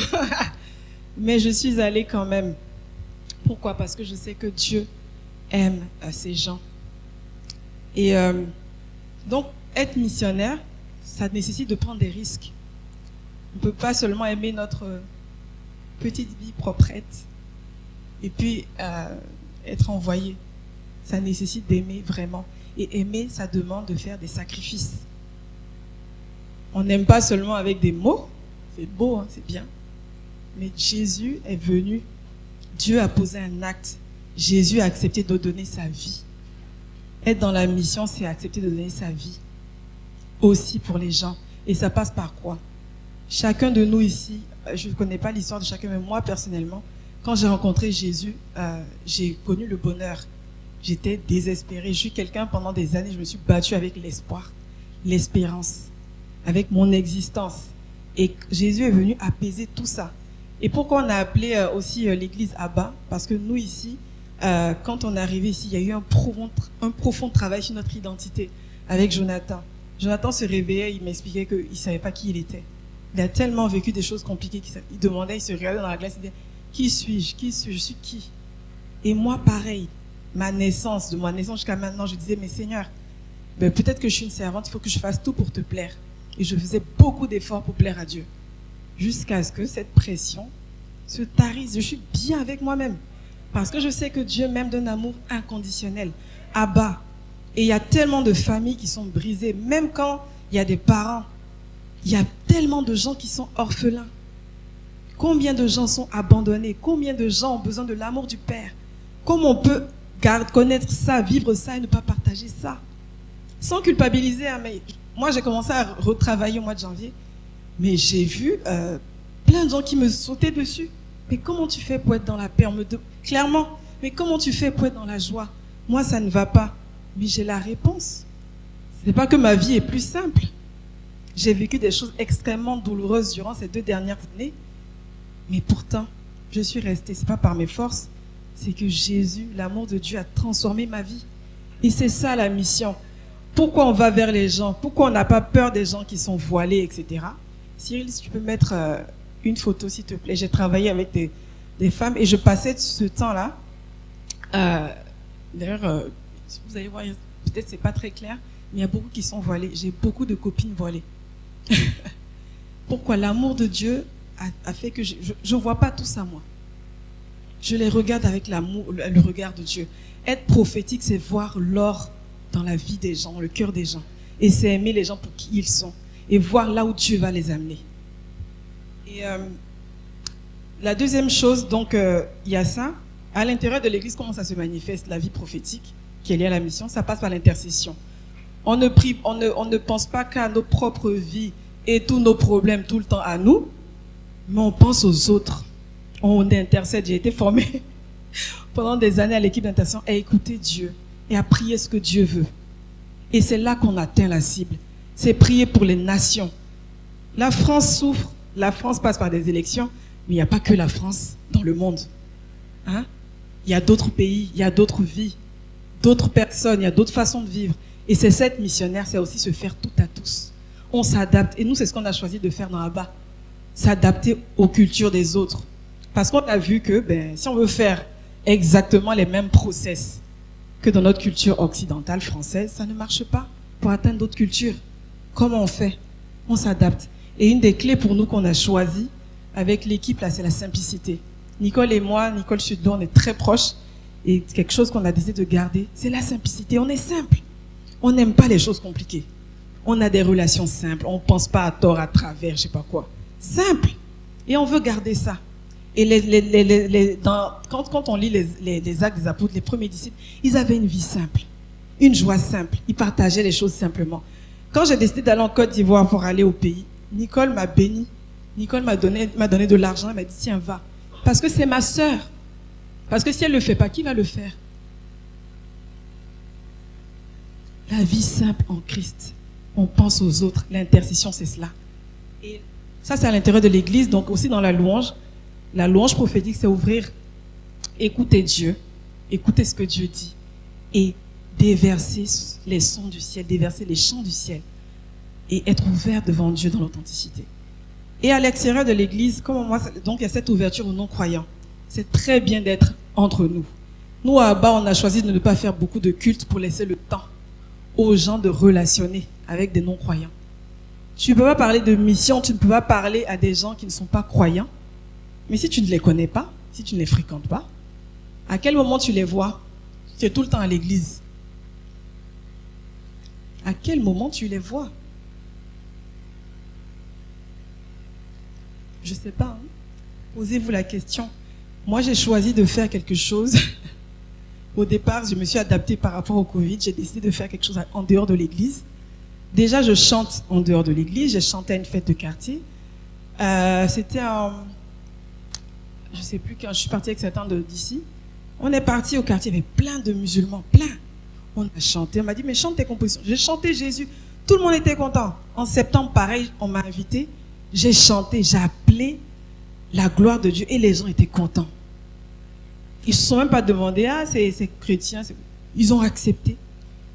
C: Mais je suis allée quand même. Pourquoi? Parce que je sais que Dieu aime ces gens. Et donc, être missionnaire, ça nécessite de prendre des risques. On ne peut pas seulement aimer notre petite vie proprette et puis être envoyé. Ça nécessite d'aimer vraiment. Et aimer, ça demande de faire des sacrifices. On n'aime pas seulement avec des mots. C'est beau, hein, c'est bien. Mais Jésus est venu. Dieu a posé un acte. Jésus a accepté de donner sa vie. Être dans la mission, c'est accepter de donner sa vie. Aussi pour les gens. Et ça passe par quoi? Chacun de nous ici, je ne connais pas l'histoire de chacun, mais moi personnellement, quand j'ai rencontré Jésus, j'ai connu le bonheur. J'étais désespérée. Je suis quelqu'un, pendant des années, je me suis battue avec l'espoir, l'espérance, avec mon existence. Et Jésus est venu apaiser tout ça. Et pourquoi on a appelé aussi l'église Abba? Parce que nous ici, quand on est arrivé ici, il y a eu un profond travail sur notre identité avec Jonathan. Jonathan se réveillait, il m'expliquait qu'il ne savait pas qui il était. Il a tellement vécu des choses compliquées qu'il demandait, il se regardait dans la glace, il disait, qui suis-je? Qui suis-je? Je suis qui? Et moi, pareil. De ma naissance jusqu'à maintenant, je disais, mais Seigneur, ben, peut-être que je suis une servante, il faut que je fasse tout pour te plaire. Et je faisais beaucoup d'efforts pour plaire à Dieu. Jusqu'à ce que cette pression se tarisse. Je suis bien avec moi-même. Parce que je sais que Dieu m'aime d'un amour inconditionnel. Abba. Et il y a tellement de familles qui sont brisées. Même quand il y a des parents, il y a tellement de gens qui sont orphelins. Combien de gens sont abandonnés? Combien de gens ont besoin de l'amour du Père? Comment on peut connaître ça, vivre ça et ne pas partager ça? Sans culpabiliser. Hein, mais moi, j'ai commencé à retravailler au mois de janvier. Mais j'ai vu plein de gens qui me sautaient dessus. Mais comment tu fais pour être dans la paix? Clairement. Mais comment tu fais pour être dans la joie? Moi, ça ne va pas. Mais j'ai la réponse. Ce n'est pas que ma vie est plus simple. J'ai vécu des choses extrêmement douloureuses durant ces 2 dernières années. Mais pourtant, je suis restée. Ce n'est pas par mes forces. C'est que Jésus, l'amour de Dieu, a transformé ma vie. Et c'est ça la mission. Pourquoi on va vers les gens? Pourquoi on n'a pas peur des gens qui sont voilés, etc. Cyril, si tu peux mettre une photo, s'il te plaît. J'ai travaillé avec des femmes et je passais ce temps-là. D'ailleurs, si vous allez voir, peut-être c'est pas très clair, mais il y a beaucoup qui sont voilés. J'ai beaucoup de copines voilées. Pourquoi? L'amour de Dieu a fait que je ne vois pas tout ça, moi. Je les regarde avec l'amour, le regard de Dieu. Être prophétique, c'est voir l'or dans la vie des gens, dans le cœur des gens. Et c'est aimer les gens pour qui ils sont. Et voir là où Dieu va les amener. Et la deuxième chose, donc, il y a ça. À l'intérieur de l'église, comment ça se manifeste, la vie prophétique qui est liée à la mission? Ça passe par l'intercession. On ne pense pas qu'à nos propres vies et tous nos problèmes tout le temps à nous, mais on pense aux autres. On intercède. J'ai été formée pendant des années à l'équipe d'intercession à écouter Dieu et à prier ce que Dieu veut. Et c'est là qu'on atteint la cible. C'est prier pour les nations. La France souffre. La France passe par des élections, mais il n'y a pas que la France dans le monde. Hein? Il y a d'autres pays, il y a d'autres vies, d'autres personnes, il y a d'autres façons de vivre. Et c'est cette missionnaire, c'est aussi se faire tout à tous. On s'adapte. Et nous, c'est ce qu'on a choisi de faire dans Abba. S'adapter aux cultures des autres. Parce qu'on a vu que si on veut faire exactement les mêmes process que dans notre culture occidentale française, ça ne marche pas pour atteindre d'autres cultures. Comment on fait? On s'adapte. Et une des clés pour nous qu'on a choisi avec l'équipe, là, c'est la simplicité. Nicole et moi, Nicole Sudon, on est très proches. Et quelque chose qu'on a décidé de garder, c'est la simplicité. On est simple. On n'aime pas les choses compliquées. On a des relations simples. On ne pense pas à tort, à travers, je sais pas quoi. Simple. Et on veut garder ça. Et quand on lit les actes des apôtres, les premiers disciples, ils avaient une vie simple. Une joie simple. Ils partageaient les choses simplement. Quand j'ai décidé d'aller en Côte d'Ivoire pour aller au pays, Nicole m'a béni. Nicole m'a donné de l'argent. Elle m'a dit, tiens, va. Parce que c'est ma sœur. Parce que si elle ne le fait pas, qui va le faire? La vie simple en Christ. On pense aux autres. L'intercession, c'est cela. Et ça, c'est à l'intérieur de l'église. Donc aussi dans la louange. La louange prophétique, c'est ouvrir, écouter Dieu, écouter ce que Dieu dit et déverser les sons du ciel, déverser les chants du ciel et être ouvert devant Dieu dans l'authenticité. Et à l'extérieur de l'église, comme moi, donc il y a cette ouverture aux non-croyants. C'est très bien d'être entre nous. Nous, à Abba, on a choisi de ne pas faire beaucoup de cultes pour laisser le temps aux gens de relationner avec des non-croyants. Tu ne peux pas parler de mission, tu ne peux pas parler à des gens qui ne sont pas croyants. Mais si tu ne les connais pas, si tu ne les fréquentes pas, à quel moment tu les vois? Tu es tout le temps à l'église. À quel moment tu les vois? Je ne sais pas. Hein? Posez-vous la question. Moi, j'ai choisi de faire quelque chose. Au départ, je me suis adaptée par rapport au Covid. J'ai décidé de faire quelque chose en dehors de l'église. Déjà, je chante en dehors de l'église. J'ai chanté à une fête de quartier. C'était je ne sais plus, quand je suis partie avec certains d'ici, on est parti au quartier, il y avait plein de musulmans, plein. On a chanté, on m'a dit, mais chante tes compositions. J'ai chanté Jésus, tout le monde était content. En septembre, pareil, on m'a invité, j'ai chanté, j'ai appelé la gloire de Dieu et les gens étaient contents. Ils ne se sont même pas demandé, ah, c'est chrétien, ils ont accepté.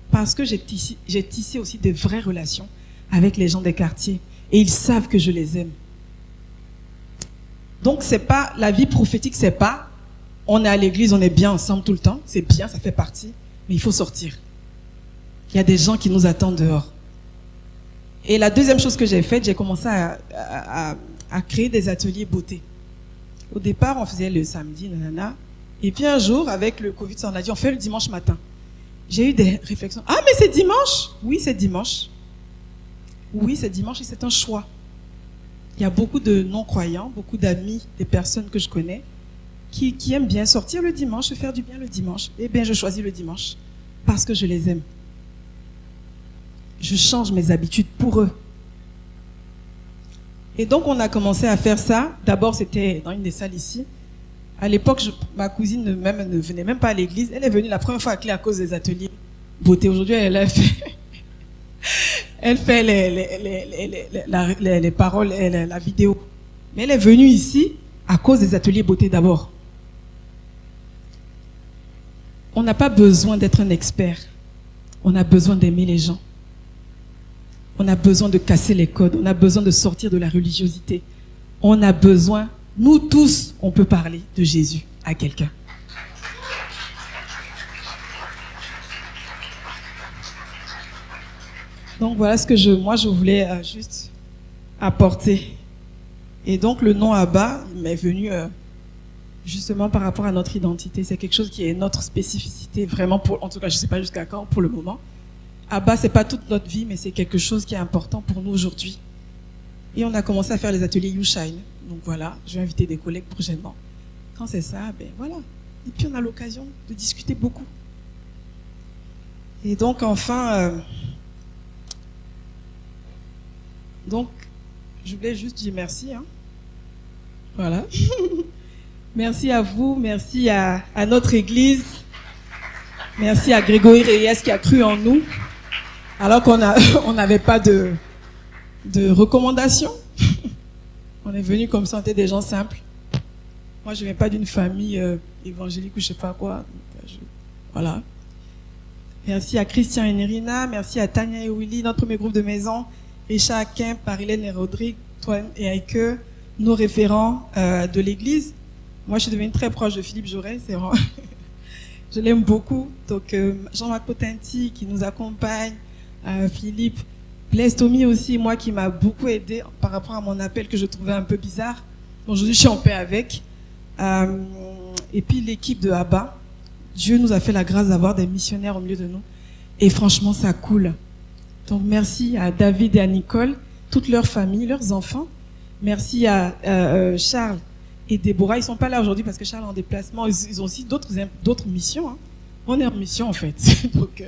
C: Parce que j'ai tissé aussi de vraies relations avec les gens des quartiers et ils savent que je les aime. Donc, c'est pas, la vie prophétique, c'est pas, on est à l'église, on est bien ensemble tout le temps. C'est bien, ça fait partie. Mais il faut sortir. Il y a des gens qui nous attendent dehors. Et la deuxième chose que j'ai faite, j'ai commencé à créer des ateliers beauté. Au départ, on faisait le samedi, nanana. Et puis un jour, avec le Covid, on a dit, on fait le dimanche matin. J'ai eu des réflexions. Ah, mais c'est dimanche? Oui, c'est dimanche. Oui, c'est dimanche et c'est un choix. Il y a beaucoup de non-croyants, beaucoup d'amis, des personnes que je connais, qui aiment bien sortir le dimanche, se faire du bien le dimanche. Eh bien, je choisis le dimanche parce que je les aime. Je change mes habitudes pour eux. Et donc, on a commencé à faire ça. D'abord, c'était dans une des salles ici. À l'époque, ma cousine ne venait même pas à l'église. Elle est venue la première fois à Clé à cause des ateliers beauté. Aujourd'hui, elle a fait... Elle fait les paroles, la vidéo. Mais elle est venue ici à cause des ateliers beauté d'abord. On n'a pas besoin d'être un expert. On a besoin d'aimer les gens. On a besoin de casser les codes. On a besoin de sortir de la religiosité. On a besoin, nous tous, on peut parler de Jésus à quelqu'un. Donc voilà ce que moi je voulais juste apporter. Et donc le nom Abba m'est venu justement par rapport à notre identité. C'est quelque chose qui est notre spécificité vraiment, en tout cas je ne sais pas jusqu'à quand pour le moment. Abba, c'est pas toute notre vie, mais c'est quelque chose qui est important pour nous aujourd'hui. Et on a commencé à faire les ateliers You Shine. Donc voilà, je vais inviter des collègues prochainement. Quand c'est ça, ben voilà. Et puis on a l'occasion de discuter beaucoup. Et donc enfin... Donc, je voulais juste dire merci. Hein. Voilà. Merci à vous, merci à notre église. Merci à Grégory Reyes qui a cru en nous. Alors qu'on n'avait pas de recommandations. On est venu comme ça, on était des gens simples. Moi, je ne viens pas d'une famille évangélique ou je ne sais pas quoi. Donc, voilà. Merci à Christian et Nerina, merci à Tania et Willy, notre premier groupe de maison. Richard Aquin, Marilène et Rodrigue, toi et Aike, nos référents de l'église. Moi, je suis devenue très proche de Philippe Jaurès, c'est vraiment... je l'aime beaucoup. Donc, Jean-Marc Potenti qui nous accompagne, Philippe, Blaise Tommy aussi, moi qui m'a beaucoup aidé par rapport à mon appel que je trouvais un peu bizarre. Aujourd'hui, je suis en paix avec. Et puis l'équipe de Abba. Dieu nous a fait la grâce d'avoir des missionnaires au milieu de nous. Et franchement, ça coule. Donc merci à David et à Nicole, toute leur famille, leurs enfants. Merci à Charles et Déborah. Ils sont pas là aujourd'hui parce que Charles est en déplacement. Ils ont aussi d'autres missions. Hein. On est en mission en fait. Donc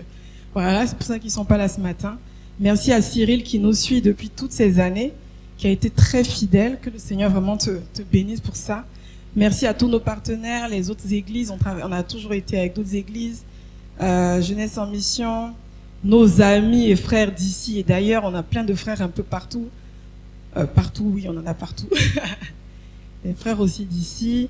C: voilà, c'est pour ça qu'ils sont pas là ce matin. Merci à Cyril qui nous suit depuis toutes ces années, qui a été très fidèle. Que le Seigneur vraiment te bénisse pour ça. Merci à tous nos partenaires, les autres églises. On a toujours été avec d'autres églises. Jeunesse en mission, nos amis et frères d'ici. Et d'ailleurs, on a plein de frères un peu partout. Partout, oui, on en a partout. Les frères aussi d'ici.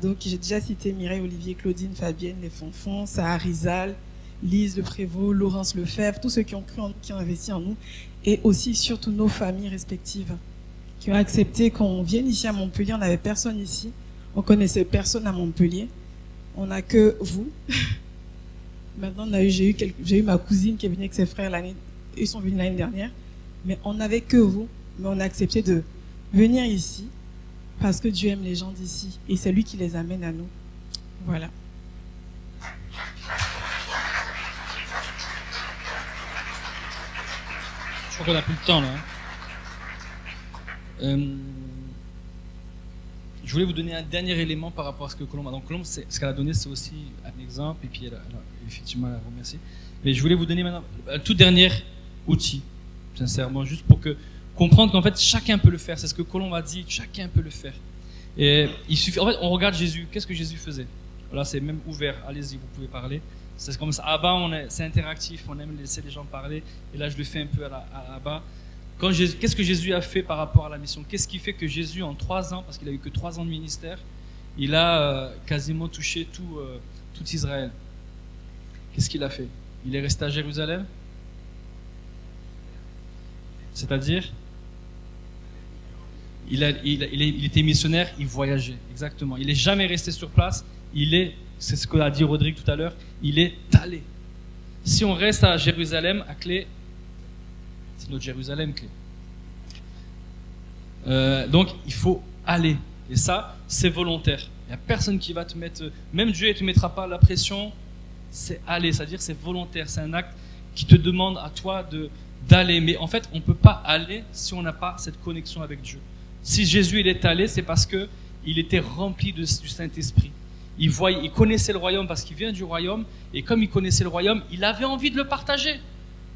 C: Donc, j'ai déjà cité Mireille, Olivier, Claudine, Fabienne, les Fonfons, Sarah Rizal, Lise Le Prévost, Laurence Lefebvre, tous ceux qui ont cru en nous, qui ont investi en nous. Et aussi, surtout, nos familles respectives qui ont accepté qu'on vienne ici à Montpellier. On n'avait personne ici. On connaissait personne à Montpellier. On n'a que vous. Maintenant, j'ai eu ma cousine qui est venue avec ses frères ils sont venus l'année dernière. Mais on n'avait que vous. Mais on a accepté de venir ici parce que Dieu aime les gens d'ici. Et c'est lui qui les amène à nous. Voilà.
B: Je crois qu'on n'a plus le temps là. Je voulais vous donner un dernier élément par rapport à ce que Colombe a. Donc Colombe, ce qu'elle a donné, c'est aussi un exemple, et puis elle a effectivement la remercier. Mais je voulais vous donner maintenant un tout dernier outil, sincèrement, juste pour comprendre qu'en fait chacun peut le faire. C'est ce que Colombe a dit, chacun peut le faire. Et il suffit. En fait, on regarde Jésus. Qu'est-ce que Jésus faisait? Là, c'est même ouvert. Allez-y, vous pouvez parler. C'est comme ça. À bas, c'est interactif. On aime laisser les gens parler. Et là, je le fais un peu à bas. Qu'est-ce que Jésus a fait par rapport à la mission? Qu'est-ce qui fait que Jésus, en 3 ans, parce qu'il a eu que 3 ans de ministère, il a quasiment touché tout Israël? Qu'est-ce qu'il a fait? Il est resté à Jérusalem? C'est-à-dire, il était missionnaire, il voyageait, exactement. Il n'est jamais resté sur place. C'est ce qu'a dit Rodrigue tout à l'heure, il est allé. Si on reste à Jérusalem, à Clé, c'est notre Jérusalem, Clé. Donc, il faut aller. Et ça, c'est volontaire. Il n'y a personne qui va te mettre... Même Dieu ne te mettra pas la pression. C'est aller, c'est-à-dire c'est volontaire. C'est un acte qui te demande à toi d'aller. Mais en fait, on ne peut pas aller si on n'a pas cette connexion avec Dieu. Si Jésus il est allé, c'est parce qu'il était rempli du Saint-Esprit. Il connaissait le royaume parce qu'il vient du royaume. Et comme il connaissait le royaume, il avait envie de le partager.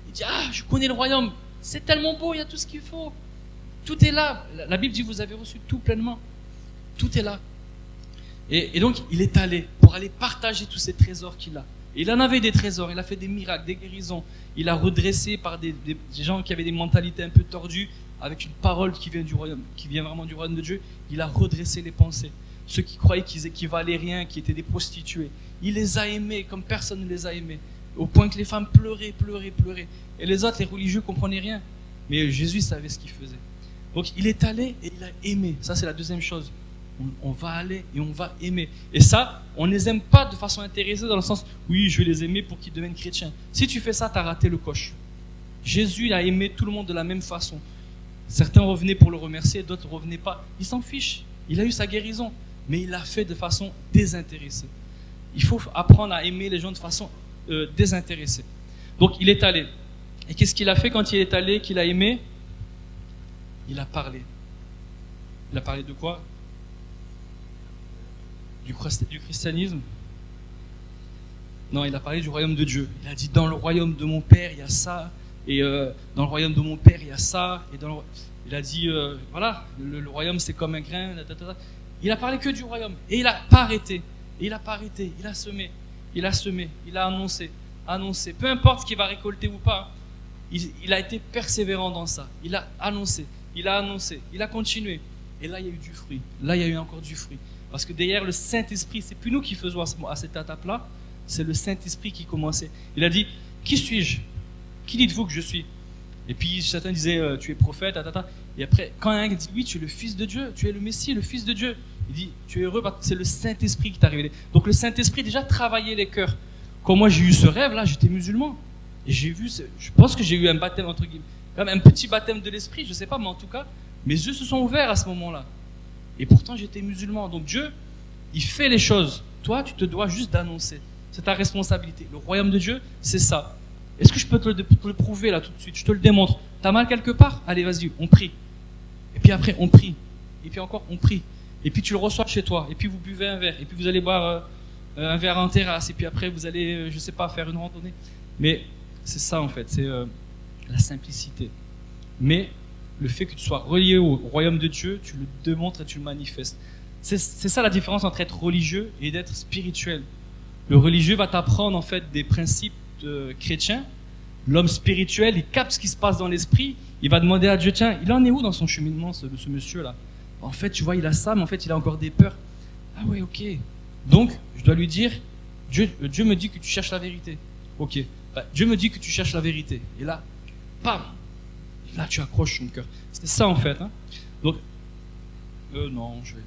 B: Il dit, je connais le royaume. C'est tellement beau, il y a tout ce qu'il faut. Tout est là. La Bible dit, vous avez reçu tout pleinement. Tout est là. Et donc, il est allé pour aller partager tous ces trésors qu'il a. Et il en avait des trésors. Il a fait des miracles, des guérisons. Il a redressé par des gens qui avaient des mentalités un peu tordues, avec une parole qui vient du royaume, qui vient vraiment du royaume de Dieu. Il a redressé les pensées. Ceux qui croyaient qu'ils valaient rien, qui étaient des prostituées. Il les a aimés comme personne ne les a aimés. Au point que les femmes pleuraient. Et les autres, les religieux, ne comprenaient rien. Mais Jésus savait ce qu'il faisait. Donc il est allé et il a aimé. Ça, c'est la deuxième chose. On va aller et on va aimer. Et ça, on ne les aime pas de façon intéressée dans le sens, oui, je vais les aimer pour qu'ils deviennent chrétiens. Si tu fais ça, tu as raté le coche. Jésus il a aimé tout le monde de la même façon. Certains revenaient pour le remercier, d'autres ne revenaient pas. Il s'en fiche. Il a eu sa guérison. Mais il l'a fait de façon désintéressée. Il faut apprendre à aimer les gens de façon désintéressée. Donc il est allé. Et qu'est-ce qu'il a fait quand il est allé, qu'il a aimé? Il a parlé. Il a parlé de quoi? Du christianisme? Non, il a parlé du royaume de Dieu. Il a dit, dans le royaume de mon Père, il y a ça. Et dans le royaume de mon Père, il y a ça. Et il a dit, voilà, le royaume, c'est comme un grain. Il a parlé que du royaume. Et il n'a pas arrêté. Et il n'a pas arrêté. Il a semé. Il a semé. Il a annoncé. Peu importe ce qu'il va récolter ou pas, il a été persévérant dans ça. Il a annoncé. Il a continué. Et là, il y a eu du fruit. Là, il y a eu encore du fruit. Parce que derrière le Saint-Esprit, c'est plus nous qui faisons à cette étape-là, c'est le Saint-Esprit qui commençait. Il a dit, qui suis-je? Qui dites-vous que je suis? Et puis certains disaient, tu es prophète, Et après, quand un dit, oui, tu es le Fils de Dieu, tu es le Messie, le Fils de Dieu, il dit, tu es heureux parce que c'est le Saint-Esprit qui t'a révélé. Donc le Saint-Esprit déjà travaillait les cœurs. Quand moi j'ai eu ce rêve-là, j'étais musulman. Et j'ai vu, je pense que j'ai eu un baptême, entre guillemets, comme un petit baptême de l'Esprit, je sais pas, mais en tout cas, mes yeux se sont ouverts à ce moment-là. Et pourtant, j'étais musulman. Donc Dieu, il fait les choses. Toi, tu te dois juste d'annoncer. C'est ta responsabilité. Le royaume de Dieu, c'est ça. Est-ce que je peux te le prouver là tout de suite? Je te le démontre. T'as mal quelque part? Allez, vas-y, on prie. Et puis après, on prie. Et puis encore, on prie. Et puis tu le reçois chez toi. Et puis vous buvez un verre. Et puis vous allez boire un verre en terrasse. Et puis après, vous allez, je sais pas, faire une randonnée. Mais c'est ça en fait, c'est la simplicité. Mais le fait que tu sois relié au royaume de Dieu, tu le démontres et tu le manifestes. C'est ça la différence entre être religieux et d'être spirituel. Le religieux va t'apprendre en fait des principes chrétiens. L'homme spirituel, il capte ce qui se passe dans l'esprit. Il va demander à Dieu, tiens, il en est où dans son cheminement, ce monsieur-là? En fait, tu vois, il a ça, mais en fait, il a encore des peurs. Ah ouais, ok. Donc, je dois lui dire, Dieu me dit que tu cherches la vérité. Ok. Bah, Dieu me dit que tu cherches la vérité. Et là, pam, là, tu accroches son cœur. C'était ça, en fait. Hein. Donc, non, je vais...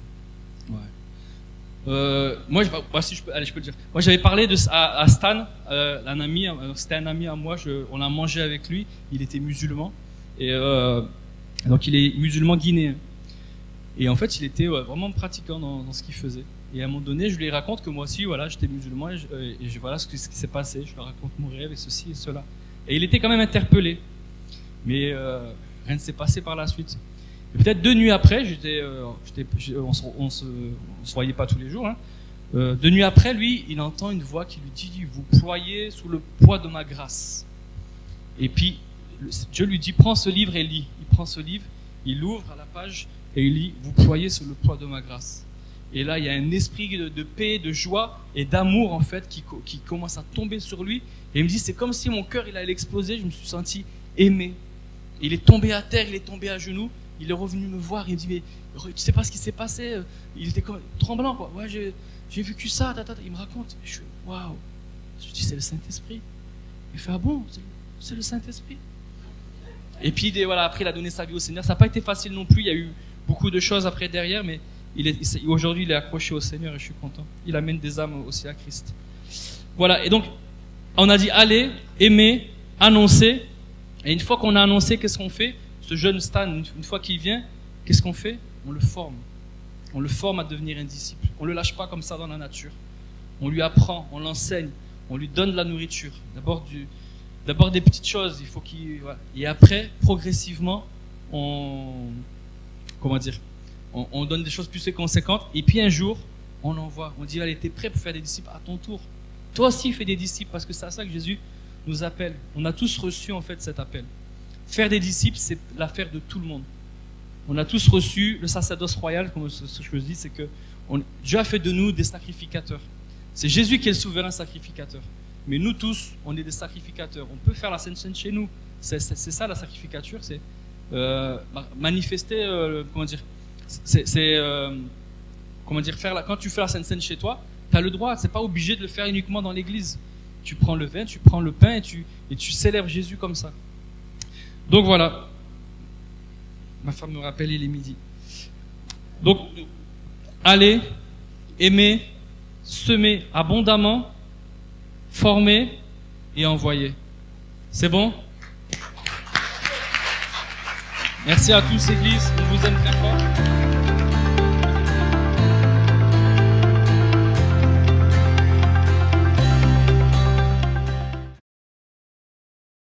B: Ouais. Moi, si je peux le dire. Moi, j'avais parlé à Stan, un ami, c'était un ami à moi. On a mangé avec lui. Il était musulman et donc il est musulman guinéen. Et en fait, il était vraiment pratiquant dans ce qu'il faisait. Et à un moment donné, je lui raconte que moi aussi, voilà, j'étais musulman et voilà ce qui s'est passé. Je lui raconte mon rêve et ceci et cela. Et il était quand même interpellé. Mais rien ne s'est passé par la suite. Et peut-être 2 nuits après, on se voyait pas tous les jours. Hein. 2 nuits après, lui, il entend une voix qui lui dit: vous ployez sous le poids de ma grâce. Et puis Dieu lui dit: prends ce livre et lis. Il prend ce livre, il l'ouvre à la page et il lit: vous ployez sous le poids de ma grâce. Et là, il y a un esprit de paix, de joie et d'amour en fait qui commence à tomber sur lui. Et il me dit: c'est comme si mon cœur il allait exploser. Je me suis senti aimé. Il est tombé à terre, il est tombé à genoux. Il est revenu me voir, il me dit: mais tu sais pas ce qui s'est passé? Il était comme tremblant, quoi. Ouais, j'ai vécu ça, Il me raconte. Je suis waouh. Je dis: c'est le Saint-Esprit. Il fait: ah bon, c'est le Saint-Esprit. Et puis voilà, après il a donné sa vie au Seigneur. Ça n'a pas été facile non plus. Il y a eu beaucoup de choses après derrière, mais aujourd'hui il est accroché au Seigneur et je suis content. Il amène des âmes aussi à Christ. Voilà. Et donc on a dit: allez, aimer, annoncer. Et une fois qu'on a annoncé, qu'est-ce qu'on fait? Ce jeune Stan, une fois qu'il vient, qu'est-ce qu'on fait? On le forme. On le forme à devenir un disciple. On ne le lâche pas comme ça dans la nature. On lui apprend, on l'enseigne, on lui donne de la nourriture. D'abord des petites choses. Il faut voilà. Et après, progressivement, on donne des choses plus conséquentes. Et puis un jour, on l'envoie. On dit: allez, t'es prêt pour faire des disciples? À ton tour. Toi aussi, fais des disciples, parce que c'est à ça que Jésus nous appelle. On a tous reçu en fait cet appel. Faire des disciples, c'est l'affaire de tout le monde. On a tous reçu le sacerdoce royal, comme ce que je dis, c'est que Dieu a fait de nous des sacrificateurs. C'est Jésus qui est le souverain sacrificateur. Mais nous tous, on est des sacrificateurs. On peut faire la Sainte Seine chez nous. C'est ça la sacrificature, c'est manifester, quand tu fais la Sainte Seine chez toi, tu as le droit, c'est pas obligé de le faire uniquement dans l'église. Tu prends le vin, tu prends le pain et tu célèbres Jésus comme ça. Donc voilà. Ma femme me rappelle, il est midi. Donc, allez, aimer, semer abondamment, former et envoyer. C'est bon? Merci à tous, Église. On vous aime très fort.